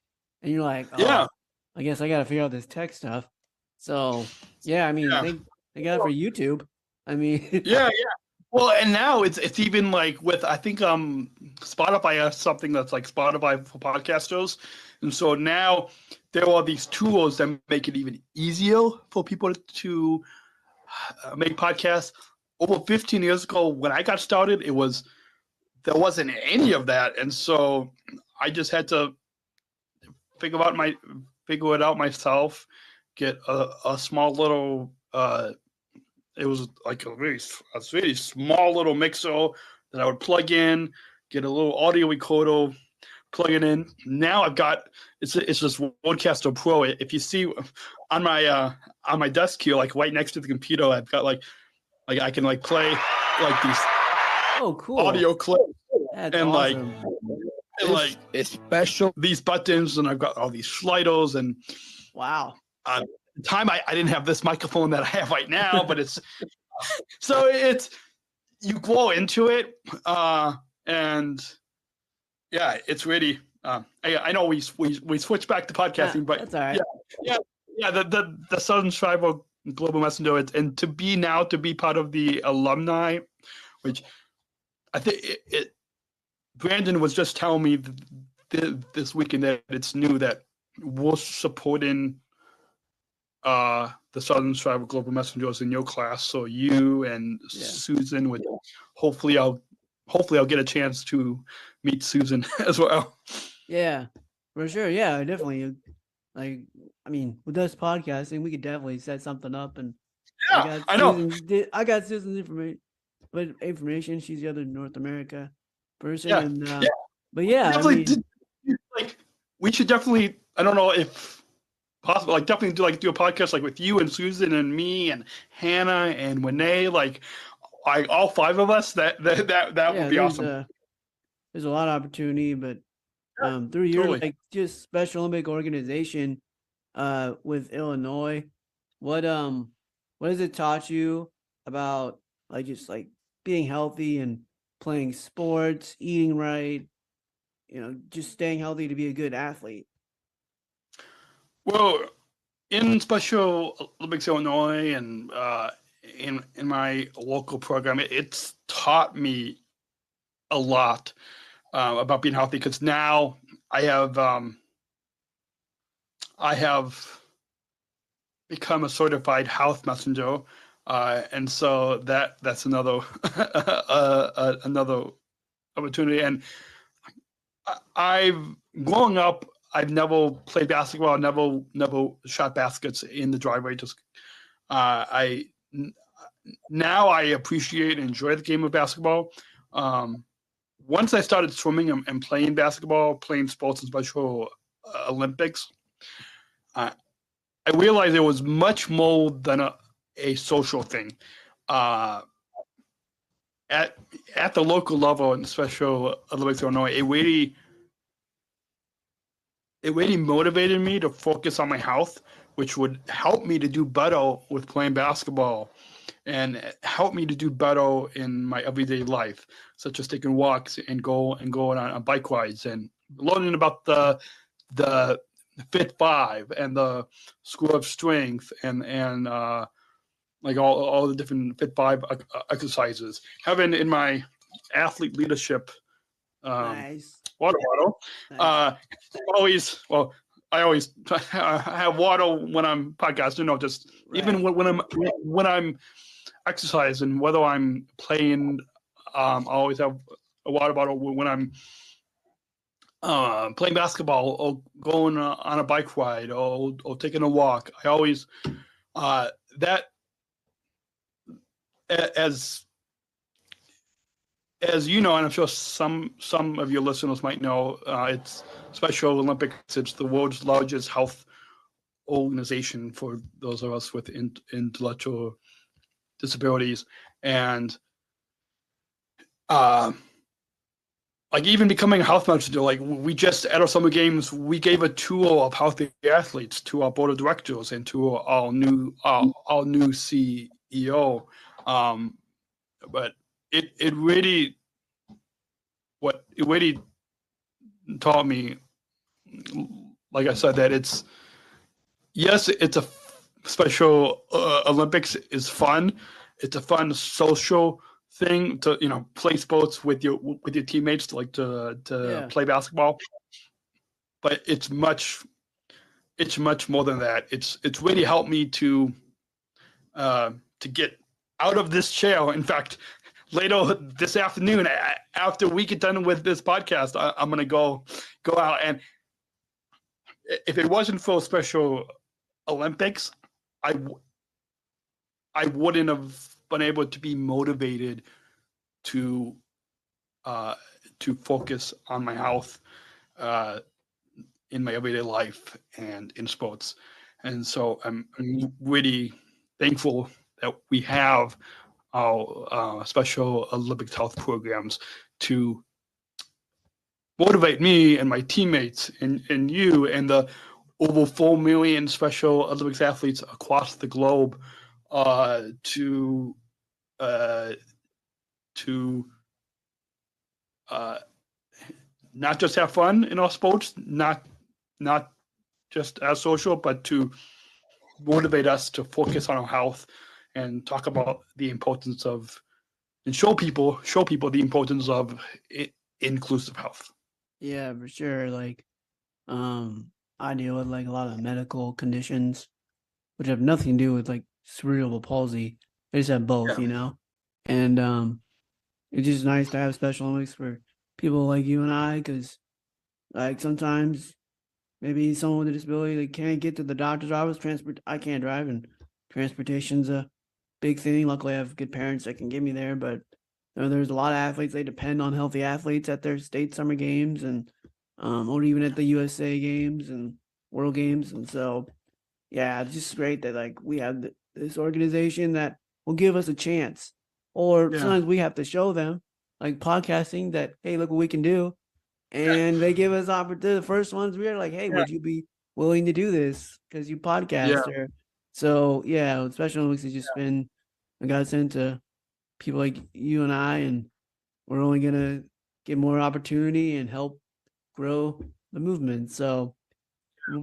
E: and you're like, I guess I gotta figure out this tech stuff. So yeah, I mean, they got it for YouTube. I mean,
B: yeah. Well, and now it's even like with, I think Spotify has something that's like Spotify for podcasters, and so now there are these tools that make it even easier for people to make podcasts. Over 15 years ago, when I got started, there wasn't any of that, and so I just had to figure it out myself. Get a small little. It was like a really small little mixer that I would plug in, get a little audio recorder, plug it in. Now I've got it's this Rodecaster Pro. If you see on my desk here, like right next to the computer, I've got like I can like play like these
E: cool
B: audio clips.
E: That's
B: and
E: awesome.
C: It's special
B: these buttons, and I've got all these sliders, and
E: wow.
B: At the time I didn't have this microphone that I have right now, but it's so you grow into it, and yeah, it's really. I know we switched back to podcasting, but
E: that's all right.
B: Yeah. The Southern Shriver Global Messenger, and to be part of the alumni, which I think Brandon was just telling me this weekend that it's new that we're supporting the Southern Shriver Global Messengers in your class. So you and Susan would hopefully I'll get a chance to meet Susan as well.
E: Yeah, for sure. Yeah, definitely. Like, I mean, with us podcasting, we could definitely set something up. And
B: I know.
E: I got Susan's information. She's the other North America person.
B: Yeah.
E: And, but yeah,
B: we should definitely. I don't know if possible. Like, definitely do a podcast like with you and Susan and me and Hannah and Renee. Like, all five of us. That would be awesome.
E: There's a lot of opportunity, but through your
B: totally.
E: like just Special Olympic organization with Illinois, what has it taught you about like just like being healthy and playing sports, eating right, just staying healthy to be a good athlete?
B: Well, in Special Olympics Illinois and in my local program, it's taught me a lot about being healthy, because now I have become a certified health messenger, and so that's another another opportunity. And I've growing up, I've never played basketball, never shot baskets in the driveway. Just now I appreciate and enjoy the game of basketball. Once I started swimming and playing basketball, playing sports in Special Olympics, I realized it was much more than a social thing. At the local level in Special Olympics Illinois, it really motivated me to focus on my health, which would help me to do better with playing basketball and help me to do better in my everyday life, such as taking walks and going on bike rides and learning about the Fit Five and the School of Strength and like all the different Fit Five exercises. Having in my athlete leadership
E: Nice.
B: water bottle,
E: Nice.
B: I always have water when I'm podcasting. Just even when I'm exercising, whether I'm playing, I always have a water bottle when I'm playing basketball or going on a bike ride or taking a walk. I always that as you know, and I'm sure some of your listeners might know, it's Special Olympics. It's the world's largest health organization for those of us with intellectual disabilities. And like even becoming a health messenger, like we just at our summer games, we gave a tour of healthy athletes to our board of directors and to our new CEO. But it really taught me, like I said, that it's a Special Olympics is fun. It's a fun social thing to play sports with your teammates, to play basketball. But it's much more than that. It's really helped me to get out of this chair. In fact, later this afternoon, after we get done with this podcast, I'm gonna go out, and if it wasn't for Special Olympics, I wouldn't have been able to be motivated to focus on my health in my everyday life and in sports. And so I'm really thankful that we have our Special Olympics health programs to motivate me and my teammates and you and the over 4 million Special Olympics athletes across the globe to not just have fun in our sports, not just as social, but to motivate us to focus on our health and talk about the importance of, and show people the importance of inclusive health.
E: Yeah, for sure. Like, I deal with like a lot of medical conditions, which have nothing to do with like cerebral palsy. I just have both, and it's just nice to have Special Olympics for people like you and I, because like sometimes maybe someone with a disability, they can't get to the doctor's office. I can't drive, and transportation's a big thing. Luckily, I have good parents that can get me there, but there's a lot of athletes, they depend on healthy athletes at their state summer games and or even at the USA games and World Games. And so, yeah, it's just great that like we have this organization that will give us a chance. Or sometimes we have to show them, like podcasting, that, hey, look what we can do. and they give us opportunity. The first ones we were like, "Hey, would you be willing to do this? Because you podcast or so." Yeah, Special Olympics has just been a godsend to people like you and I, and we're only gonna get more opportunity and help grow the movement. So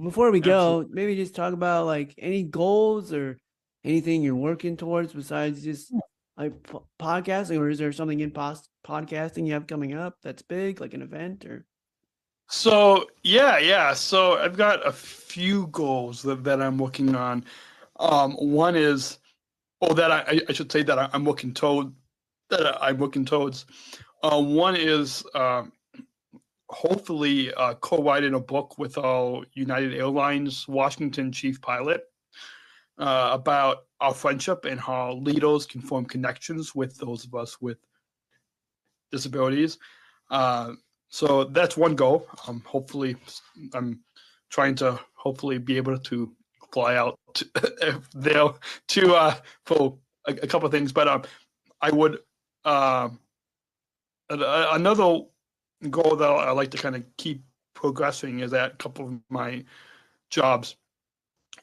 E: before we go, maybe just talk about like any goals or anything you're working towards besides just like podcasting, or is there something in podcasting you have coming up that's big, like an event or?
B: So so I've got a few goals that I'm working on. One is, that I should say that I'm working towards. One is hopefully co-writing a book with our United Airlines Washington chief pilot about our friendship and how leaders can form connections with those of us with disabilities. So that's one goal. Hopefully, I'm trying to hopefully be able to fly out there to for a couple of things. But I would another goal that I like to kind of keep progressing is at a couple of my jobs.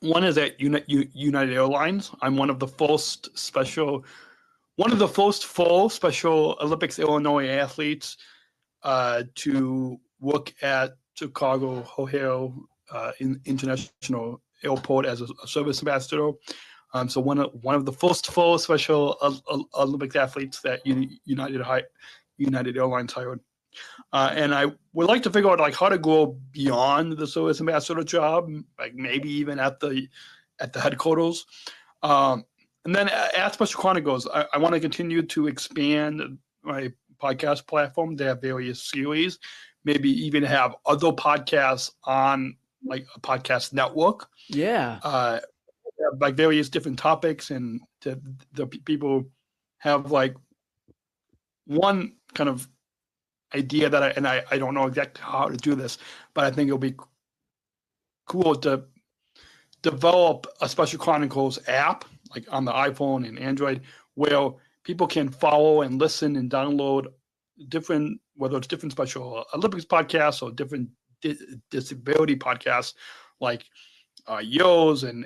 B: One is at United Airlines. I'm one of the first full Special Olympics Illinois athletes to work at Chicago O'Hare International Airport as a service ambassador. So one of the first full Special Olympics athletes that United Airlines hired. And I would like to figure out like how to go beyond the service ambassador job, like maybe even at the headquarters. And then at Special Chronicles, I want to continue to expand my podcast platform. They have various series, maybe even have other podcasts on like a podcast network.
E: Yeah.
B: Like various different topics, and the people have like one kind of idea that I don't know exactly how to do this, but I think it'll be cool to develop a Special Chronicles app like on the iPhone and Android where people can follow and listen and download different, whether it's different Special Olympics podcasts or different disability podcasts like yours and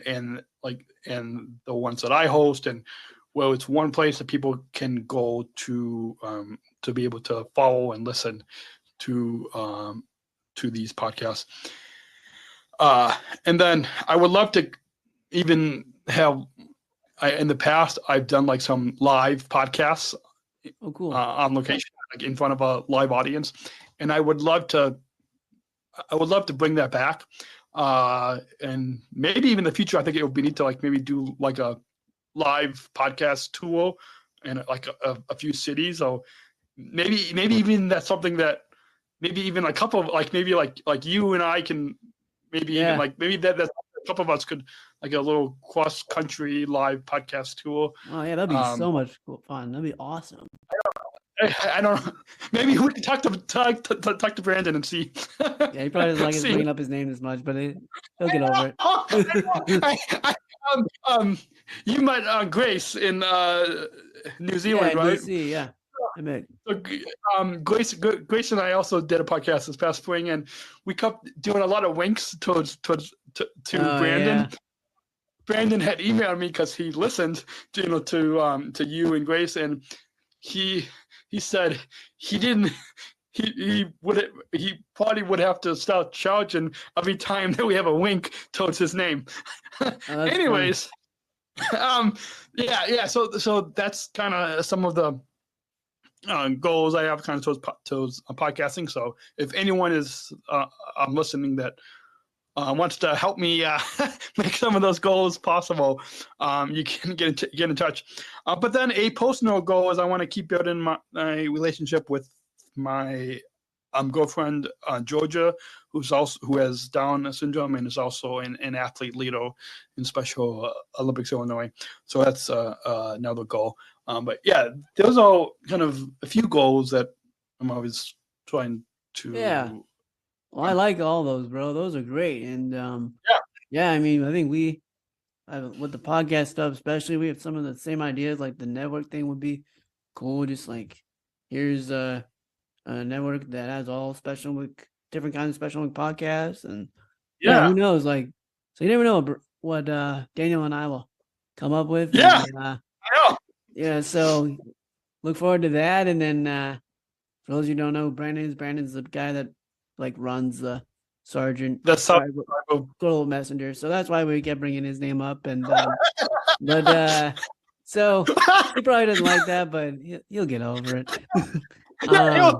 B: the ones that I host, and well, it's one place that people can go to be able to follow and listen to these podcasts. And then I would love to even have. In the past, I've done like some live podcasts.
E: Oh, cool.
B: On location, like in front of a live audience, and I would love to bring that back. And maybe even in the future, I think it would be neat to like maybe do like a live podcast tour in like a few cities, or maybe even that's something that maybe even a couple of like maybe like you and I can maybe even like maybe that a couple of us could like a little cross country live podcast tour.
E: Oh yeah, that'd be so much fun. That'd be awesome.
B: I don't know. Maybe we could talk to Brandon and see.
E: Yeah, he probably doesn't like us bringing up his name as much, but he'll get over it.
B: You met Grace in New Zealand, right?
E: DC, yeah. I met.
B: Grace and I also did a podcast this past spring, and we kept doing a lot of winks to Brandon. Yeah. Brandon had emailed me because he listened, to you and Grace, and he said he probably would have to start charging every time that we have a wink towards his name. Anyways, so that's kind of some of the goals I have kind of towards podcasting. So if anyone is listening that wants to help me make some of those goals possible, you can get in touch. But then a personal goal is I want to keep building my relationship with my girlfriend Georgia, who has Down syndrome and is also an athlete leader in Special Olympics Illinois. So that's another goal. But yeah, those are kind of a few goals that I'm always trying to.
E: Yeah. Well, I like all those, bro. Those are great. And I mean, I think with the podcast stuff, especially, we have some of the same ideas. Like the network thing would be cool. Just like, here's network that has all different kinds of special podcasts, and
B: Yeah.
E: who knows? Like, so you never know what Daniel and I will come up with.
B: Yeah.
E: And,
B: I know.
E: yeah. So look forward to that. And then for those of you who don't know, Brandon's the guy that like runs the Sargent.
B: That's how.
E: good old messenger. So that's why we kept bringing his name up. And but so he probably doesn't like that, but he'll get over it.
B: He'll get over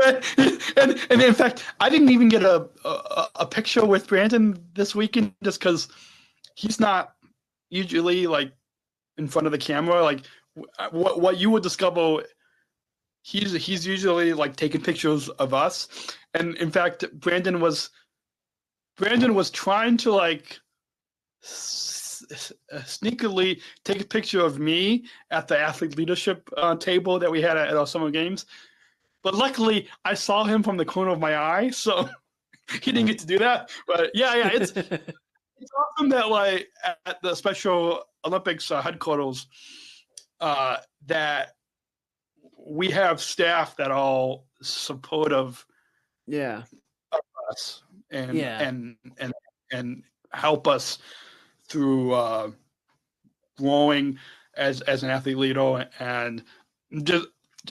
B: it. And in fact, I didn't even get a picture with Brandon this weekend just because he's not usually like in front of the camera. Like what you would discover, he's usually like taking pictures of us. And in fact, Brandon was trying to like sneakily take a picture of me at the athlete leadership table that we had at our summer games, but luckily I saw him from the corner of my eye, so he didn't get to do that. But yeah, it's awesome that like at the Special Olympics headquarters that we have staff that are all supportive of us and help us through growing as an athlete leader, and just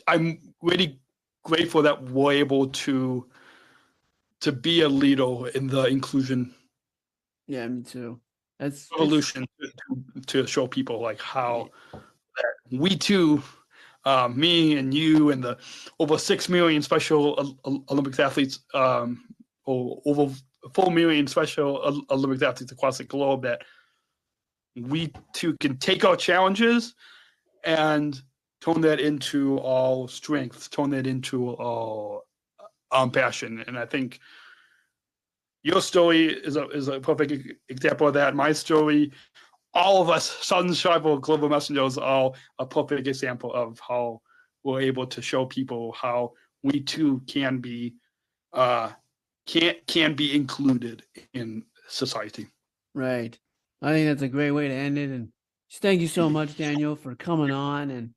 B: I'm really grateful that we're able to be a leader in the inclusion.
E: Yeah, me too. That's
B: revolution to show people like how we too, me and you and the over 6 million Special Olympics athletes, or over 4 million Special Olympics athletes across the globe, that we too can take our challenges and turn that into our strength, turn that into our passion. And I think your story is a perfect example of that. My story, all of us Sun Shriver Global Messengers, are a perfect example of how we're able to show people how we too can be included in society.
E: Right. I think that's a great way to end it. And just thank you so much, Daniel, for coming on and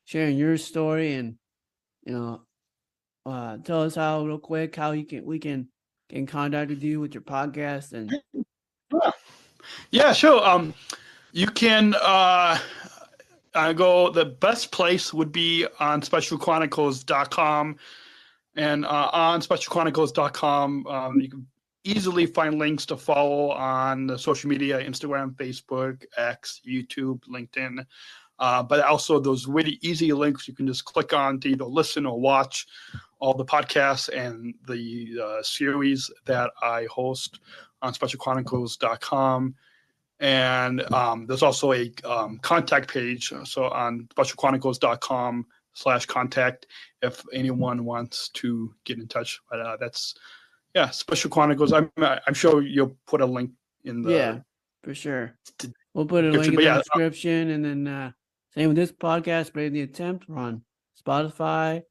E: sharing your story, and tell us real quick how we can get in contact with you with your podcast. And
B: yeah, sure. You can go. The best place would be on specialchronicles.com, and on specialchronicles.com you can easily find links to follow on the social media: Instagram, Facebook, X, YouTube, LinkedIn. But also those really easy links you can just click on to either listen or watch all the podcasts and the series that I host on specialchronicles.com. And there's also a contact page. So on specialchronicles.com/contact, if anyone wants to get in touch. But that's Special Chronicles. I'm sure you'll put a link in the
E: for sure. We'll put a link in the description, and then same with this podcast, Brave the Attempt. We're on Spotify,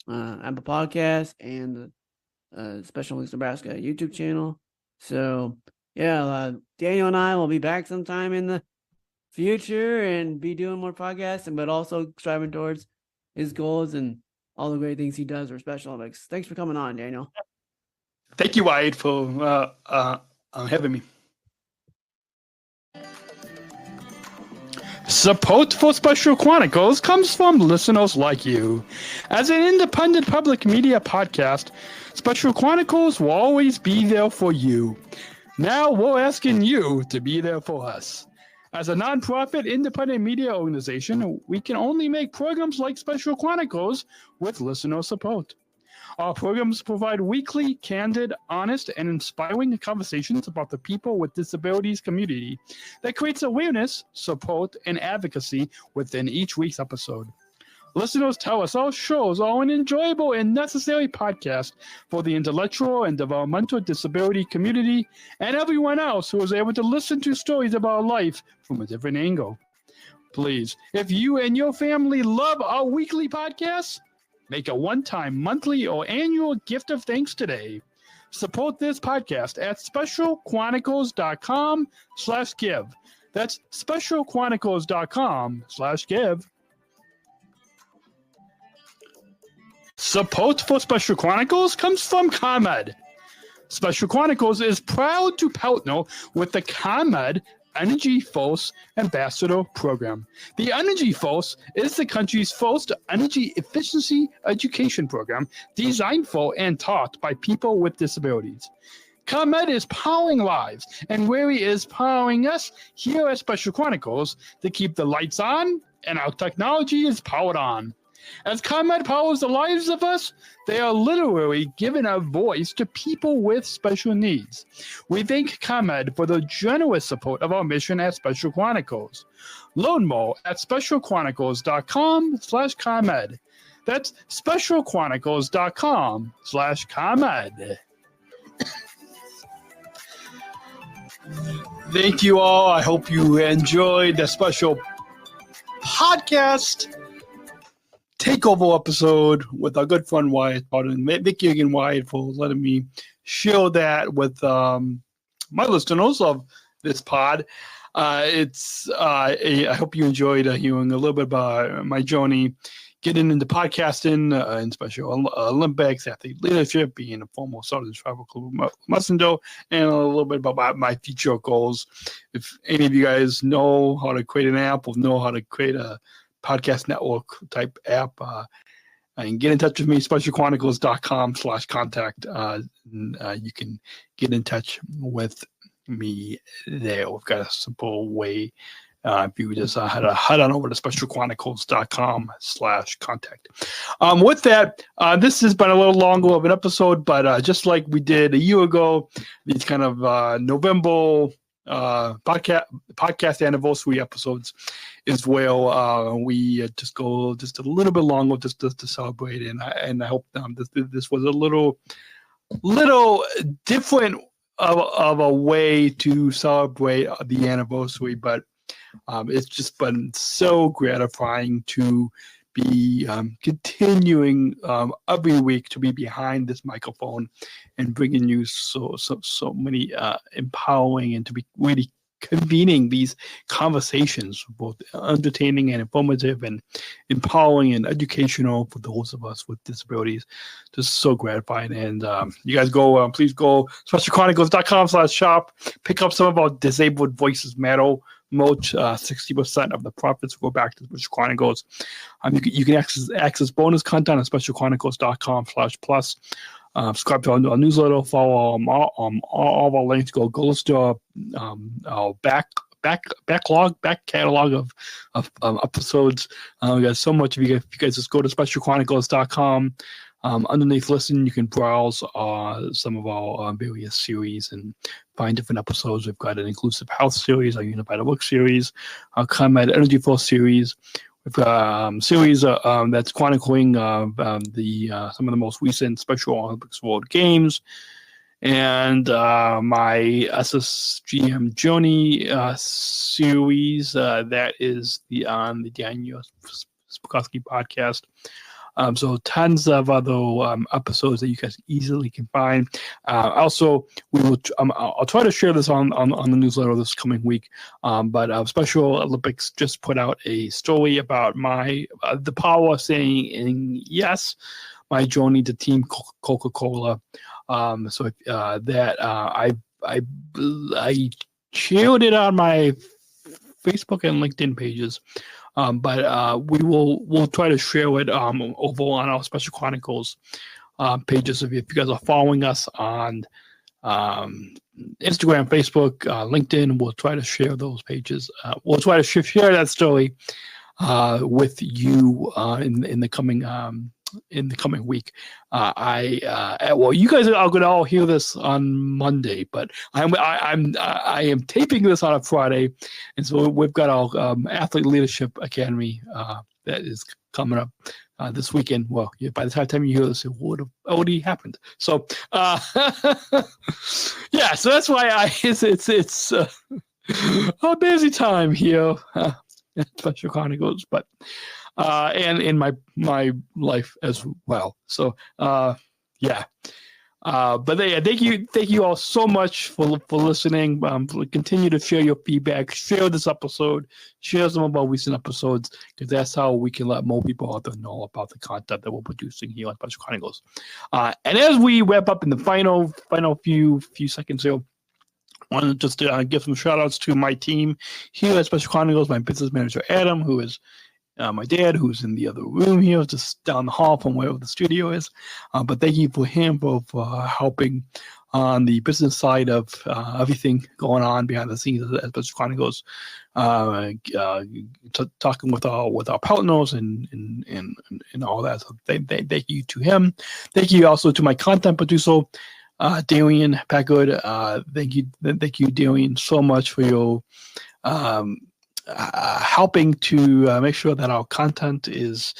E: Apple Podcasts, and the Special Olympics Nebraska YouTube channel. So Daniel and I will be back sometime in the future and be doing more podcasts, but also striving towards his goals and all the great things he does for Special Olympics. Thanks for coming on, Daniel.
B: Thank you, Wyatt, for having me. Support for Special Chronicles comes from listeners like you. As an independent public media podcast, Special Chronicles will always be there for you. Now we're asking you to be there for us. As a nonprofit independent media organization, we can only make programs like Special Chronicles with listener support. Our programs provide weekly, candid, honest, and inspiring conversations about the people with disabilities community that creates awareness, support, and advocacy within each week's episode. Listeners tell us our shows are an enjoyable and necessary podcast for the intellectual and developmental disability community and everyone else who is able to listen to stories about life from a different angle. Please, if you and your family love our weekly podcasts, make a one-time, monthly, or annual gift of thanks today. Support this podcast at specialchronicles.com/give. That's specialchronicles.com/give. Support for Special Chronicles comes from ComEd. Special Chronicles is proud to partner with the ComEd Energy Force Ambassador Program. The Energy Force is the country's first energy efficiency education program designed for and taught by people with disabilities. ComEd is powering lives, and Wary is powering us here at Special Chronicles to keep the lights on and our technology is powered on. As ComEd powers the lives of us, they are literally giving a voice to people with special needs. We thank ComEd for the generous support of our mission at Special Chronicles. Learn more at specialchronicles.com/ComEd. That's specialchronicles.com/ComEd. Thank you all. I hope you enjoyed the special podcast takeover episode with our good friend Wyatt Spalding. Thank you again, Wyatt, for letting me share that with my listeners of this pod. I hope you enjoyed hearing a little bit about my journey getting into podcasting in Special Olympics, athlete leadership, being a former Sargent Shriver Club messenger, and a little bit about my future goals. If any of you guys know how to create an app or know how to create a podcast network type app, and get in touch with me, specialchronicles.com/contact. You can get in touch with me there. We've got a simple way. If you just head on over to specialchronicles.com/contact. With that, this has been a little longer of an episode, but just like we did a year ago, these kind of November podcast anniversary episodes is where we just go just a little bit longer just to celebrate, and I hope this was a little different of a way to celebrate the anniversary, but it's just been so gratifying to be continuing every week to be behind this microphone and bringing you so many empowering and to be really convening these conversations, both entertaining and informative and empowering and educational for those of us with disabilities. Just so gratifying. And you guys please go specialchronicles.com/shop, pick up some of our Disabled Voices Matter merch. 60% of the profits go back to Special Chronicles. You can access bonus content on specialchronicles.com/plus. Subscribe to our newsletter, follow all of our links, go listen to our back catalog of episodes. We got so much. If you guys just go to specialchronicles.com, underneath listen, you can browse some of our various series and find different episodes. We've got an inclusive health series, our Unified Work series, our ComEd Energy Force series. We've got series that's chronicling some of the most recent Special Olympics World Games, and my SSGM Journey series that is on the Daniel Smrokowski podcast. So tons of other episodes that you guys easily can find. Also, we will. I'll try to share this on the newsletter this coming week. But Special Olympics just put out a story about my the power of saying yes, my journey to Team Coca-Cola. So that I shared it on my Facebook and LinkedIn pages. But we'll try to share it over on our Special Chronicles pages. If you guys are following us on Instagram, Facebook, LinkedIn, we'll try to share those pages. We'll try to share that story with you in the coming week. Well, you guys are going to all hear this on Monday, but I am taping this on a Friday, and so we've got our Athlete Leadership Academy that is coming up this weekend. Well, by the time you hear this, it would have already happened. So, yeah, so that's why it's a busy time here at Special Chronicles, but. And in my life as well. So, yeah. But yeah, thank you all so much for listening. Continue to share your feedback, share this episode, share some of our recent episodes, because that's how we can let more people out there know about the content that we're producing here on Special Chronicles. And as we wrap up in the final few seconds here, I want to just give some shout outs to my team here at Special Chronicles, my business manager Adam, who is my dad, who's in the other room here, just down the hall from where the studio is. But thank you for him for helping on the business side of everything going on behind the scenes at Special Chronicles, talking with our partners and all that. So thank you to him. Thank you also to my content producer, Darian Packard. Thank you, Darian, so much for your helping to make sure that our content reaches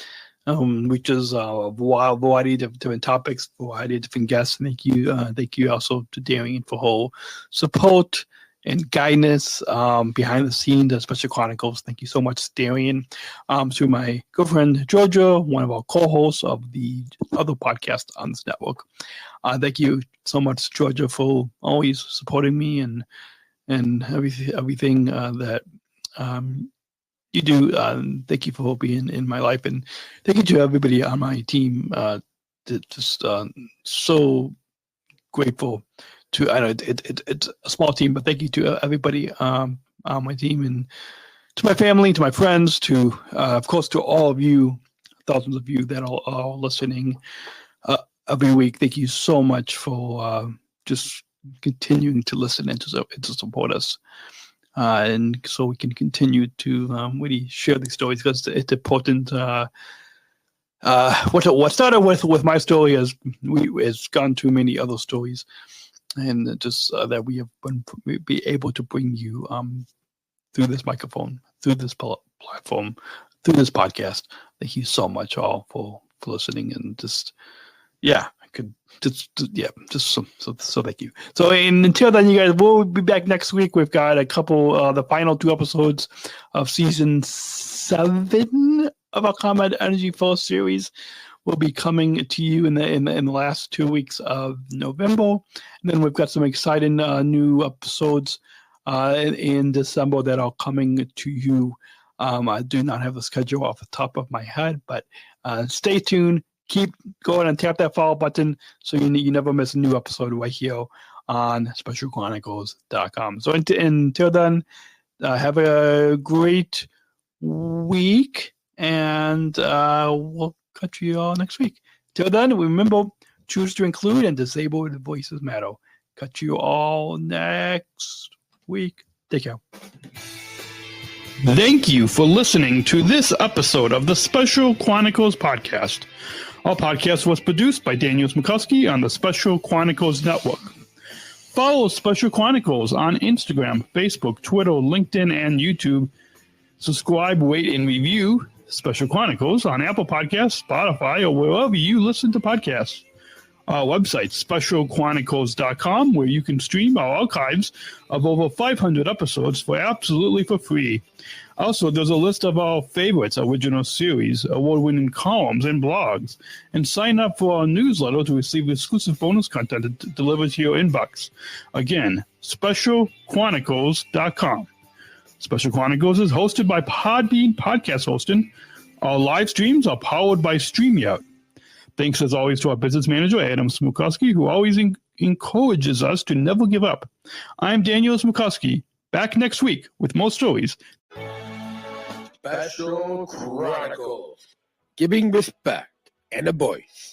B: a variety of different topics, a variety of different guests. Thank you also to Darian for whole support and guidance behind the scenes at Special Chronicles. Thank you so much, Darian. To my girlfriend Georgia, one of our co-hosts of the other podcast on this network. Thank you so much, Georgia, for always supporting me and everything that you do. Thank you for being in my life, and thank you to everybody on my team. Just so grateful to. I know it's a small team, but thank you to everybody on my team, and to my family, to my friends, to of course to all of you, thousands of you that are listening every week. Thank you so much for just continuing to listen and to support us. And so we can continue to really share these stories, because it's important. What started with my story has gone to many other stories, and just that we have be able to bring you through this microphone, through this platform, through this podcast. Thank you so much all for listening, and just so thank you. So until then, you guys, we'll be back next week. We've got a couple the final 2 episodes of season 7 of our Combat Energy Fall series will be coming to you in the last 2 weeks of November. And then we've got some exciting new episodes in December that are coming to you. I do not have the schedule off the top of my head, but stay tuned. Keep going and tap that follow button so you never miss a new episode right here on SpecialChronicles.com. So until then, have a great week, and we'll catch you all next week. Till then, remember, choose to include and disable the voices matter. Catch you all next week. Take care. Thank you for listening to this episode of the Special Chronicles Podcast. Our podcast was produced by Daniel Smrokowski on the Special Chronicles Network. Follow Special Chronicles on Instagram, Facebook, Twitter, LinkedIn, and YouTube. Subscribe, rate, and review Special Chronicles on Apple Podcasts, Spotify, or wherever you listen to podcasts. Our website, SpecialChronicles.com, where you can stream our archives of over 500 episodes absolutely for free. Also, there's a list of our favorites, original series, award-winning columns, and blogs. And sign up for our newsletter to receive exclusive bonus content delivered to your inbox. Again, SpecialChronicles.com. Special Chronicles is hosted by Podbean Podcast Hosting. Our live streams are powered by StreamYard. Thanks, as always, to our business manager, Adam Smrokowski, who always encourages us to never give up. I'm Daniel Smrokowski, back next week with more stories.
C: Special Chronicles, giving respect and a voice